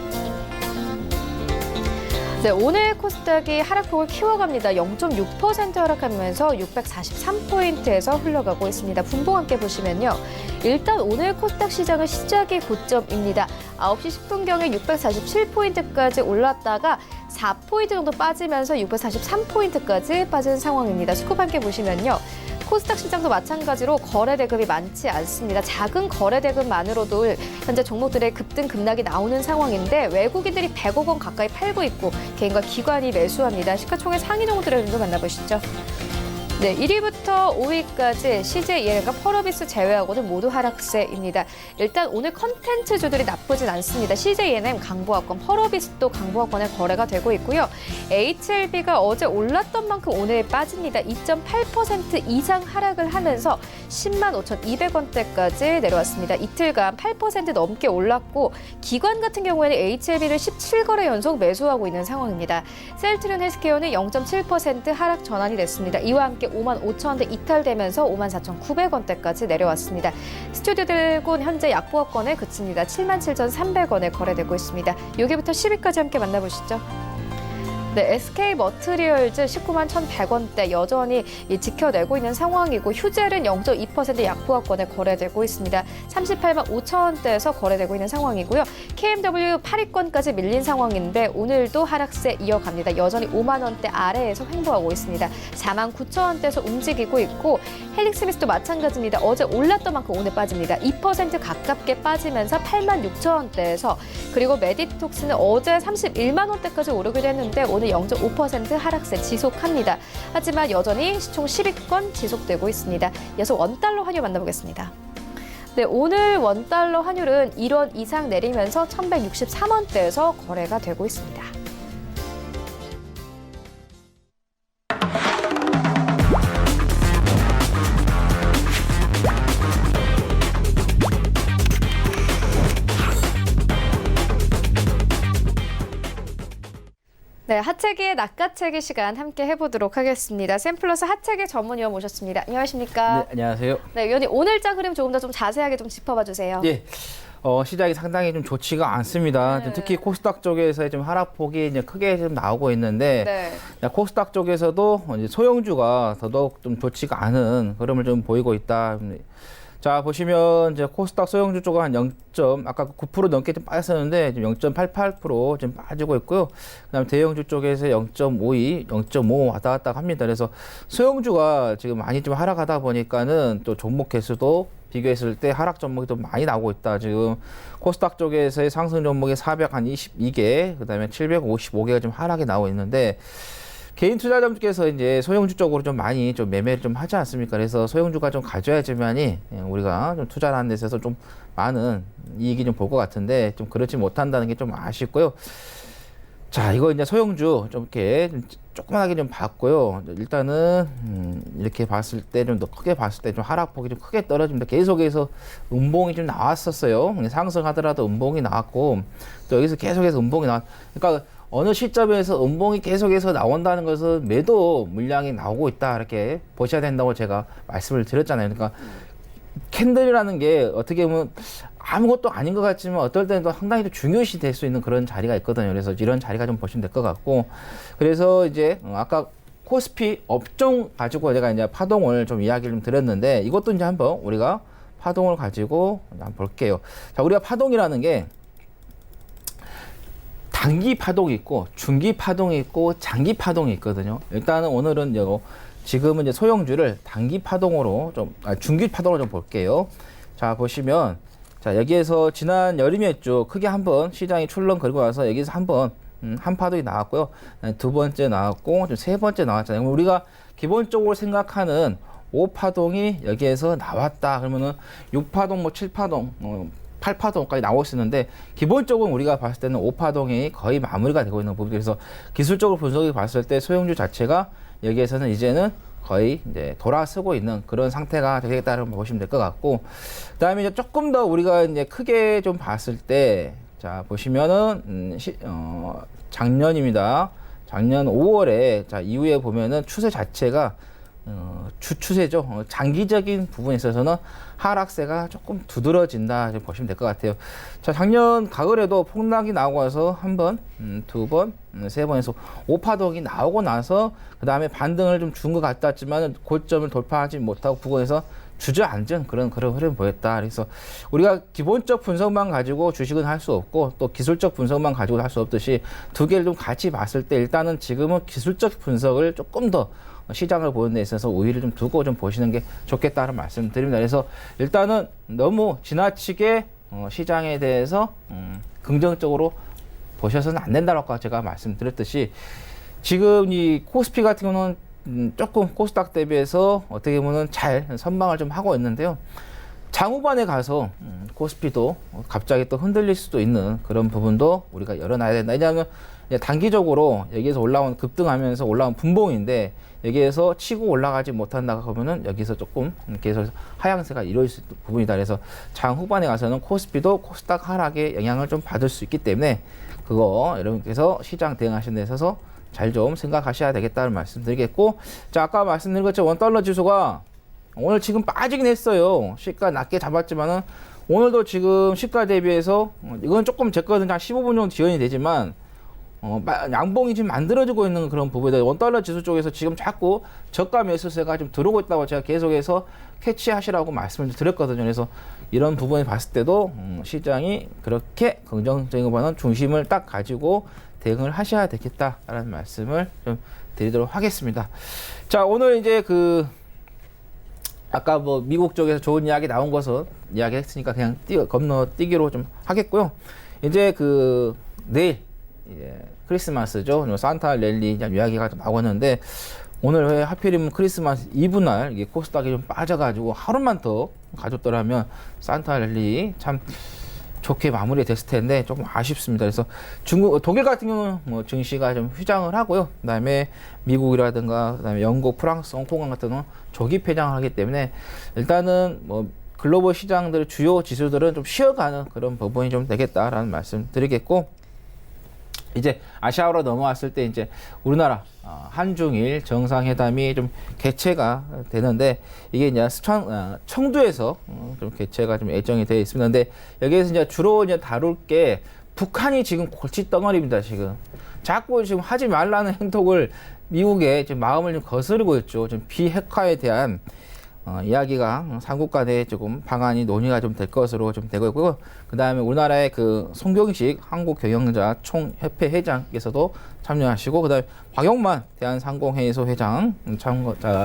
네, 오늘 코스닥이 하락폭을 키워갑니다. 0.6% 하락하면서 643포인트에서 흘러가고 있습니다. 분봉 함께 보시면요. 일단 오늘 코스닥 시장은 시작이 고점입니다. 9시 10분경에 647포인트까지 올랐다가 4포인트 정도 빠지면서 643포인트까지 빠진 상황입니다. 수급 함께 보시면요. 코스닥 시장도 마찬가지로 거래 대금이 많지 않습니다. 작은 거래 대금만으로도 현재 종목들의 급등 급락이 나오는 상황인데 외국인들이 100억 원 가까이 팔고 있고 개인과 기관이 매수합니다. 시가총액 상위 종목들의 흐름도 만나보시죠. 네, 1위부터 5위까지 CJENM과 펄어비스 제외하고는 모두 하락세입니다. 일단 오늘 컨텐츠주들이 나쁘진 않습니다. CJENM 강보합권, 펄어비스도 강보합권에 거래가 되고 있고요. HLB가 어제 올랐던 만큼 오늘 빠집니다. 2.8% 이상 하락을 하면서 10만 5,200원대까지 내려왔습니다. 이틀간 8% 넘게 올랐고 기관 같은 경우에는 HLB를 17거래 연속 매수하고 있는 상황입니다. 셀트리온 헬스케어는 0.7% 하락 전환이 됐습니다. 이와 함께 5만 5천원대 이탈되면서 5만 4,900원대까지 내려왔습니다. 스튜디오드래곤 현재 약보합권에 그칩니다. 7만 7,300원에 거래되고 있습니다. 여기부터 10위까지 함께 만나보시죠. 네, SK머트리얼즈 19만 1,100원대 여전히 지켜내고 있는 상황이고 휴젤은 0.2% 약보합권에 거래되고 있습니다. 38만 5천원대에서 거래되고 있는 상황이고요. KMW 8위권까지 밀린 상황인데 오늘도 하락세 이어갑니다. 여전히 5만 원대 아래에서 횡보하고 있습니다. 4만 9천원대에서 움직이고 있고 헬릭스미스도 마찬가지입니다. 어제 올랐던 만큼 오늘 빠집니다. 2% 가깝게 빠지면서 8만 6천원대에서 그리고 메디톡스는 어제 31만 원대까지 오르기도 했는데 오늘 0.5% 하락세 지속합니다. 하지만 여전히 시총 10위권 지속되고 있습니다. 이어서 원달러 환율 만나보겠습니다. 네, 오늘 원달러 환율은 1원 이상 내리면서 1,163원대에서 거래가 되고 있습니다. 네, 하체기의 낚아채기 시간 함께 해보도록 하겠습니다. 샘플러스 하체기 전문위원 모셨습니다. 안녕하십니까? 네, 안녕하세요. 네, 위원님 오늘장 흐름 조금 더 좀 자세하게 좀 짚어봐 주세요. 예. 시작이 상당히 좀 좋지가 않습니다. 네. 특히 코스닥 쪽에서의 좀 하락폭이 이제 크게 좀 나오고 있는데 네. 코스닥 쪽에서도 이제 소형주가 더더욱 좀 좋지가 않은 흐름을 좀 보이고 있다. 자, 보시면 이제 코스닥 소형주 쪽은 한 아까 9% 넘게 좀 빠졌었는데 지금 0.88% 좀 빠지고 있고요. 그다음에 대형주 쪽에서 0.52, 0.5 왔다 갔다 합니다. 그래서 소형주가 지금 많이 좀 하락하다 보니까는 또 종목 개수도 비교했을 때 하락 종목이 좀 많이 나오고 있다. 지금 코스닥 쪽에서의 상승 종목이 422개, 그다음에 755개가 좀 하락이 나오고 있는데 개인 투자자분께서 이제 소형주 쪽으로 좀 많이 좀 매매를 좀 하지 않습니까? 그래서 소형주가 좀 가져야지만이 우리가 좀 투자를 하는 데 있어서 좀 많은 이익이 좀 볼 것 같은데 좀 그렇지 못한다는 게 좀 아쉽고요. 자, 이거 이제 소형주 좀 이렇게 좀 조그만하게 좀 봤고요. 일단은 이렇게 봤을 때 좀 더 크게 봤을 때 좀 하락폭이 좀 크게 떨어집니다. 계속해서 음봉이 좀 나왔었어요. 상승하더라도 음봉이 나왔고 또 여기서 계속해서 음봉이 그러니까 어느 시점에서 음봉이 계속해서 나온다는 것은 매도 물량이 나오고 있다 이렇게 보셔야 된다고 제가 말씀을 드렸잖아요. 그러니까 캔들이라는 게 어떻게 보면 아무것도 아닌 것 같지만 어떨 때는 또 상당히 좀 중요시 될 수 있는 그런 자리가 있거든요. 그래서 이런 자리가 좀 보시면 될 것 같고, 그래서 이제 아까 코스피 업종 가지고 제가 이제 파동을 좀 이야기를 좀 드렸는데 이것도 이제 한번 우리가 파동을 가지고 한번 볼게요. 자, 우리가 파동이라는 게 단기 파동이 있고 중기 파동이 있고 장기 파동이 있거든요. 일단은 오늘은 지금은 이제 소형주를 단기 파동으로 중기 파동으로 좀 볼게요. 자, 보시면 자, 여기에서 지난 여름이었죠. 크게 한번 시장이 출렁거리고 나서 여기서 한번 한 파동이 나왔고요. 두 번째 나왔고 좀 세 번째 나왔잖아요. 우리가 기본적으로 생각하는 5파동이 여기에서 나왔다. 그러면은 6파동, 뭐 7파동, 8파동까지 나올 수 있는데 기본적으로 우리가 봤을 때는 5파동이 거의 마무리가 되고 있는 부분. 그래서 기술적으로 분석해 봤을 때 소형주 자체가 여기에서는 이제는 거의 이제 돌아서고 있는 그런 상태가 되겠다고 보시면 될 것 같고, 그다음에 이제 조금 더 우리가 이제 크게 좀 봤을 때, 자 보시면은 작년입니다. 작년 5월에 자 이후에 보면은 추세 자체가 주추세죠. 장기적인 부분에 있어서는 하락세가 조금 두드러진다 보시면 될 것 같아요. 자, 작년 가을에도 폭락이 나오고 나서 한 번, 두 번, 세 번에서 5파동이 나오고 나서 그 다음에 반등을 좀 준 것 같았지만 고점을 돌파하지 못하고 부근에서 주저앉은 그런 흐름 보였다. 그래서 우리가 기본적 분석만 가지고 주식은 할 수 없고 또 기술적 분석만 가지고 할 수 없듯이 두 개를 좀 같이 봤을 때 일단은 지금은 기술적 분석을 조금 더 시장을 보는 데 있어서 우위를 좀 두고 좀 보시는 게 좋겠다는 말씀 드립니다. 그래서 일단은 너무 지나치게 시장에 대해서 긍정적으로 보셔서는 안 된다고 제가 말씀드렸듯이 지금 이 코스피 같은 경우는 조금 코스닥 대비해서 어떻게 보면 잘 선방을 좀 하고 있는데요. 장후반에 가서 코스피도 갑자기 또 흔들릴 수도 있는 그런 부분도 우리가 열어놔야 된다. 왜냐하면 단기적으로 여기에서 급등하면서 올라온 분봉인데 여기에서 치고 올라가지 못한다 하면은 여기서 조금 계속 하향세가 이루어질 수 있는 부분이다. 그래서 장후반에 가서는 코스피도 코스닥 하락에 영향을 좀 받을 수 있기 때문에 그거 여러분께서 시장 대응하시는 데 있어서 잘 좀 생각하셔야 되겠다는 말씀 드리겠고, 자, 아까 말씀드린 것처럼 원달러 지수가 오늘 지금 빠지긴 했어요. 시가 낮게 잡았지만은 오늘도 지금 시가 대비해서 이건 조금 제거는 한 15분 정도 지연이 되지만 양봉이 지금 만들어지고 있는 그런 부분이다. 원달러 지수 쪽에서 지금 자꾸 저가 매수세가 좀 들어오고 있다고 제가 계속해서 캐치하시라고 말씀을 드렸거든요. 그래서 이런 부분을 봤을 때도 시장이 그렇게 긍정적인 것보다는 중심을 딱 가지고 대응을 하셔야 되겠다라는 말씀을 좀 드리도록 하겠습니다. 자, 오늘 이제 아까 뭐 미국 쪽에서 좋은 이야기 나온 것은 이야기 했으니까 그냥 건너뛰기로 좀 하겠고요. 이제 내일 크리스마스죠. 산타 랠리 이야기가 좀 나오는데 오늘 왜 하필이면 크리스마스 이브 날 이게 코스닥이 좀 빠져가지고 하루만 더 가졌더라면 산타 랠리 참 좋게 마무리됐을 텐데 조금 아쉽습니다. 그래서 독일 같은 경우는 뭐 증시가 좀 휴장을 하고요. 그다음에 미국이라든가 그다음에 영국, 프랑스, 홍콩 같은 경우는 조기 폐장을 하기 때문에 일단은 뭐 글로벌 시장들 주요 지수들은 좀 쉬어가는 그런 부분이 좀 되겠다라는 말씀 드리겠고, 이제 아시아로 넘어왔을 때 이제 우리나라 한중일 정상회담이 좀 개최가 되는데 이게 이제 청두에서 좀 개최가 좀 예정이 되어 있습니다. 근데 여기에서 이제 주로 이제 다룰 게 북한이 지금 골칫덩어리입니다. 지금 자꾸 지금 하지 말라는 행동을 미국에 지금 마음을 좀 거스르고 있죠. 좀 비핵화에 대한 이야기가 삼국 간에 조금 방안이 논의가 좀 될 것으로 좀 되고 있고요. 그 다음에 우리나라의 송경식 한국경영자 총협회 회장께서도 참여하시고, 그 다음에 박용만 대한상공회의소 회장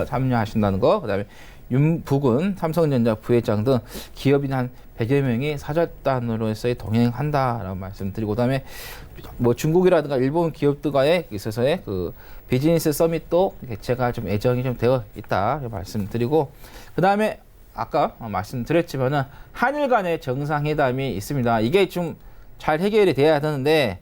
참여하신다는 거, 그 다음에 윤북은 삼성전자 부회장 등 기업인 한 100여 명이 사절단으로서의 동행한다라고 말씀드리고, 그 다음에 뭐 중국이라든가 일본 기업들과의 있어서의 비즈니스 서밋도 개최가 좀 예정이 좀 되어 있다 말씀드리고, 그 다음에 아까 말씀드렸지만은 한일 간의 정상회담이 있습니다. 이게 좀 잘 해결이 돼야 되는데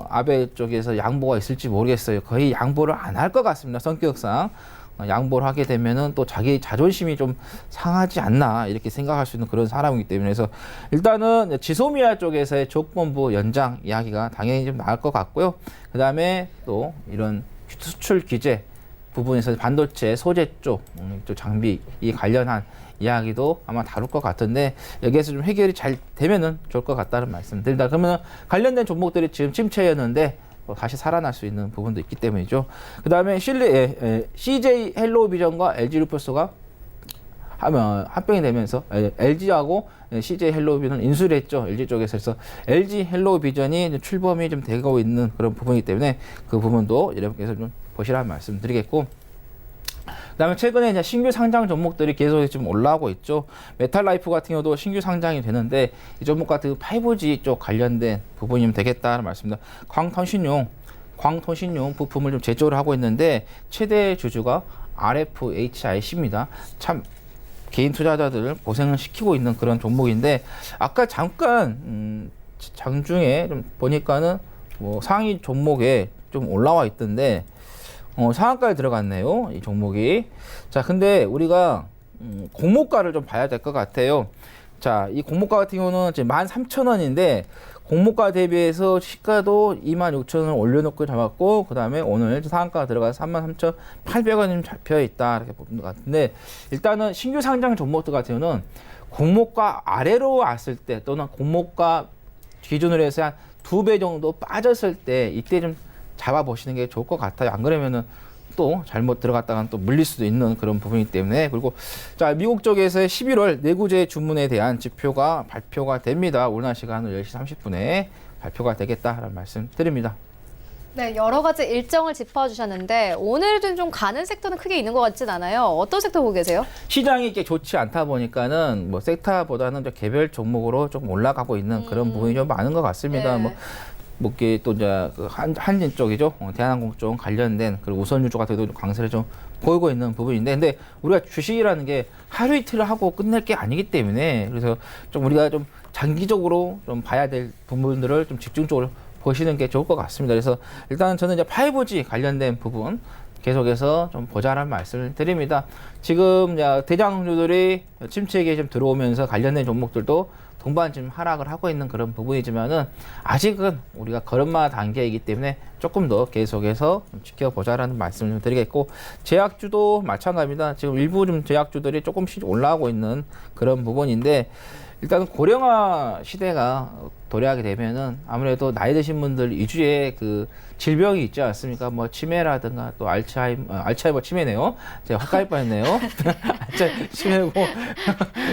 아베 쪽에서 양보가 있을지 모르겠어요. 거의 양보를 안 할 것 같습니다. 성격상. 양보를 하게 되면은 또 자기 자존심이 좀 상하지 않나 이렇게 생각할 수 있는 그런 사람이기 때문에 그래서 일단은 지소미아 쪽에서의 조건부 연장 이야기가 당연히 좀 나을 것 같고요. 그 다음에 또 이런 수출 규제 부분에서 반도체 소재 쪽, 또 장비 이 관련한 이야기도 아마 다룰 것 같은데 여기에서 좀 해결이 잘 되면은 좋을 것 같다는 말씀드립니다. 그러면 관련된 종목들이 지금 침체였는데 다시 살아날 수 있는 부분도 있기 때문이죠. 그 다음에 CJ 헬로비전과 LG 루포스가 합병이 되면서 LG하고 CJ 헬로비전은 인수를 했죠. LG 쪽에서. 그래서 LG 헬로비전이 출범이 좀 되고 있는 그런 부분이기 때문에 그 부분도 여러분께서 좀 보시라는 말씀 드리겠고 그다음에 최근에 이제 신규 상장 종목들이 계속 좀 올라오고 있죠. 메탈라이프 같은 경우도 신규 상장이 되는데 이 종목 같은 5G 쪽 관련된 부분이면 되겠다는 말씀입니다. 광통신용 부품을 좀 제조를 하고 있는데 최대 주주가 RFHIC입니다. 참 개인 투자자들을 고생을 시키고 있는 그런 종목인데 아까 잠깐 장중에 좀 보니까는 뭐 상위 종목에 좀 올라와 있던데 상한가에 들어갔네요. 이 종목이. 자, 근데 우리가 공모가를 좀 봐야 될 것 같아요. 자, 이 공모가 같은 경우는 지금 13,000원인데 공모가 대비해서 시가도 26,000원을 올려놓고 잡았고 그 다음에 오늘 상한가가 들어가서 33,800원이 잡혀 있다 이렇게 보는 것 같은데 일단은 신규 상장 종목들 같은 경우는 공모가 아래로 왔을 때 또는 공모가 기준으로 해서 한 2배 정도 빠졌을 때 이때 좀 잡아보시는 게 좋을 것 같아요. 안 그러면은 또 잘못 들어갔다가 또 물릴 수도 있는 그런 부분이기 때문에 그리고 자 미국 쪽에서의 11월 내구재 주문에 대한 지표가 발표가 됩니다. 우리나라 시간으로 10시 30분에 발표가 되겠다라는 말씀 드립니다. 네, 여러 가지 일정을 짚어주셨는데 오늘은 좀 가는 섹터는 크게 있는 것 같진 않아요. 어떤 섹터 보고 계세요? 시장이 이렇게 좋지 않다 보니까는 뭐 섹터보다는 좀 개별 종목으로 조금 올라가고 있는 그런 부분이 좀 많은 것 같습니다. 네. 뭐 이게 또 이제 그 한진 쪽이죠. 대한항공 쪽 관련된 그리고 우선유조 같은 경우도 강세를 좀 보이고 있는 부분인데, 근데 우리가 주식이라는 게 하루 이틀을 하고 끝낼 게 아니기 때문에 그래서 좀 우리가 좀 장기적으로 좀 봐야 될 부분들을 좀 집중적으로 보시는 게 좋을 것 같습니다. 그래서 일단 저는 이제 5G 관련된 부분 계속해서 좀 보자라는 말씀을 드립니다. 지금 대장주들이 침체기에 좀 들어오면서 관련된 종목들도 동반 좀 하락을 하고 있는 그런 부분이지만은 아직은 우리가 걸음마 단계이기 때문에 조금 더 계속해서 좀 지켜보자라는 말씀을 좀 드리겠고 제약주도 마찬가지입니다. 지금 일부 좀 제약주들이 조금씩 올라오고 있는 그런 부분인데 일단은 고령화 시대가 도래하게 되면은 아무래도 나이 드신 분들 위주의 그 질병이 있지 않습니까? 뭐 치매라든가 또 알츠하이머 치매네요. 제가 확 깔 뻔했네요. 알츠하이머 치매고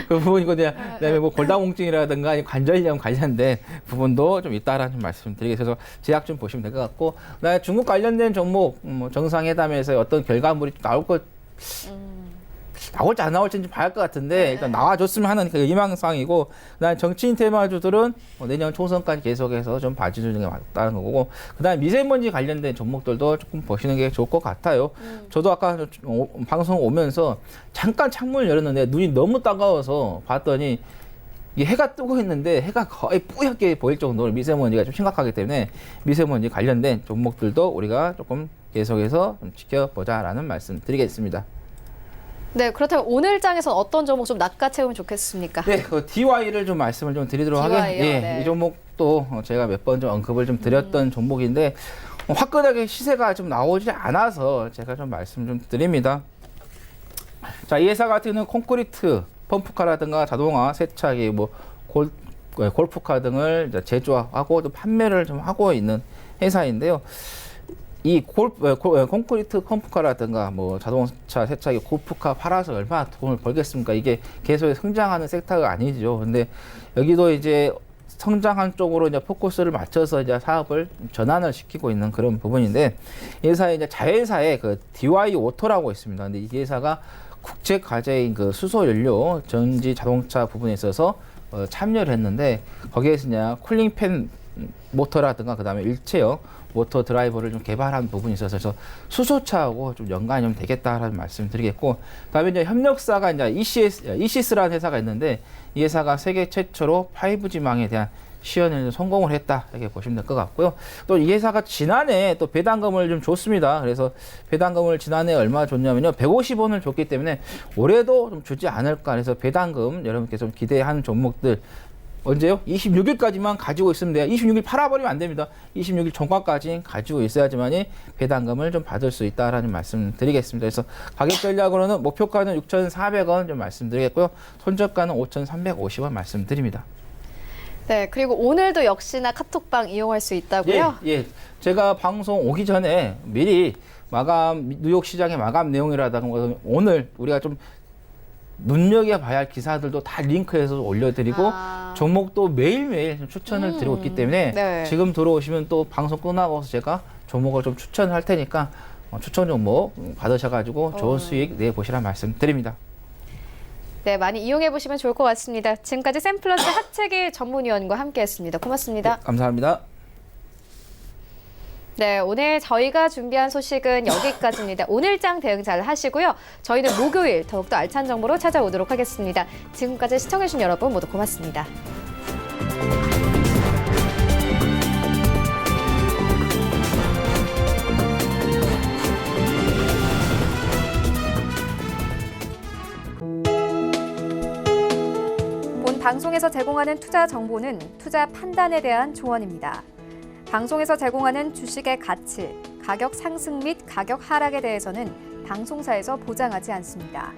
그 부분이고 그다음에 뭐 골다공증이라든가 아니면 관절염 관련된 부분도 좀 있다라는 말씀 드리겠습니다. 그래서 제약 좀 보시면 될 것 같고 그다음에 중국 관련된 종목 뭐 정상회담에서 어떤 결과물이 나올 것 나올지 안 나올지 좀 봐야 할 것 같은데 일단 나와줬으면 하는 그 희망사항이고 그다음에 정치인 테마주들은 내년 총선까지 계속해서 좀 봐주는 게 맞다는 거고 그다음에 미세먼지 관련된 종목들도 조금 보시는 게 좋을 것 같아요. 저도 아까 방송 오면서 잠깐 창문을 열었는데 눈이 너무 따가워서 봤더니 이 해가 뜨고 있는데 해가 거의 뿌옇게 보일 정도로 미세먼지가 좀 심각하기 때문에 미세먼지 관련된 종목들도 우리가 조금 계속해서 좀 지켜보자라는 말씀 드리겠습니다. 네, 그렇다면 오늘 장에서 어떤 종목 좀 낚아채우면 좋겠습니까? 네, 그 DY를 좀 말씀을 좀 드리도록 하겠습니다. 예, 네. 이 종목도 제가 몇 번 좀 언급을 좀 드렸던 종목인데 화끈하게 시세가 좀 나오지 않아서 제가 좀 말씀 좀 드립니다. 자, 이 회사 같은 경우는 콘크리트, 펌프카라든가 자동화, 세차기, 뭐 골프카 등을 이제 제조하고 또 판매를 좀 하고 있는 회사인데요. 이 콘크리트 펌프카라든가 뭐 자동차 세차기 골프카 팔아서 얼마나 돈을 벌겠습니까? 이게 계속 성장하는 섹터가 아니죠. 근데 여기도 이제 성장한 쪽으로 이제 포커스를 맞춰서 이제 사업을 전환을 시키고 있는 그런 부분인데 이 회사에 이제 자회사에 그 DY 오토라고 있습니다. 근데 이 회사가 국제 과제인 그 수소 연료 전지 자동차 부분에 있어서 참여를 했는데 거기에서 이제 쿨링팬 모터라든가 그다음에 일체형 모터 드라이버를 좀 개발한 부분이 있어서 그래서 수소차하고 좀 연관이 좀 되겠다라는 말씀드리겠고, 그다음에 이제 협력사가 이제 이시스라는 회사가 있는데 이 회사가 세계 최초로 5G망에 대한 시연을 성공을 했다 이렇게 보시면 될 것 같고요. 또 이 회사가 지난해 또 배당금을 좀 줬습니다. 그래서 배당금을 지난해 얼마 줬냐면요, 150원을 줬기 때문에 올해도 좀 주지 않을까. 그래서 배당금 여러분께 좀 기대하는 종목들 언제요? 26일까지만 가지고 있으면 돼요. 26일 팔아버리면 안 됩니다. 26일 종가까지 가지고 있어야지만이 배당금을 좀 받을 수 있다라는 말씀 드리겠습니다. 그래서 가격 전략으로는 목표가는 6,400원 좀 말씀드리겠고요. 손절가는 5,350원 말씀드립니다. 네, 그리고 오늘도 역시나 카톡방 이용할 수 있다고요? 예. 제가 방송 오기 전에 미리 뉴욕 시장의 마감 내용이라든가 오늘 우리가 좀 눈여겨봐야 할 기사들도 다 링크해서 올려드리고 종목도 매일매일 좀 추천을 드리고 있기 때문에 네. 지금 들어오시면 또 방송 끝나고서 제가 종목을 좀 추천을 할 테니까 추천 종목 받으셔가지고 좋은 수익 내보시라는 말씀 드립니다. 네, 많이 이용해 보시면 좋을 것 같습니다. 지금까지 샘플러스 하채기 전문위원과 함께했습니다. 고맙습니다. 네, 감사합니다. 네, 오늘 저희가 준비한 소식은 여기까지입니다. 오늘장 대응 잘 하시고요. 저희는 목요일 더욱더 알찬 정보로 찾아오도록 하겠습니다. 지금까지 시청해주신 여러분 모두 고맙습니다. 본 방송에서 제공하는 투자 정보는 투자 판단에 대한 조언입니다. 방송에서 제공하는 주식의 가치, 가격 상승 및 가격 하락에 대해서는 방송사에서 보장하지 않습니다.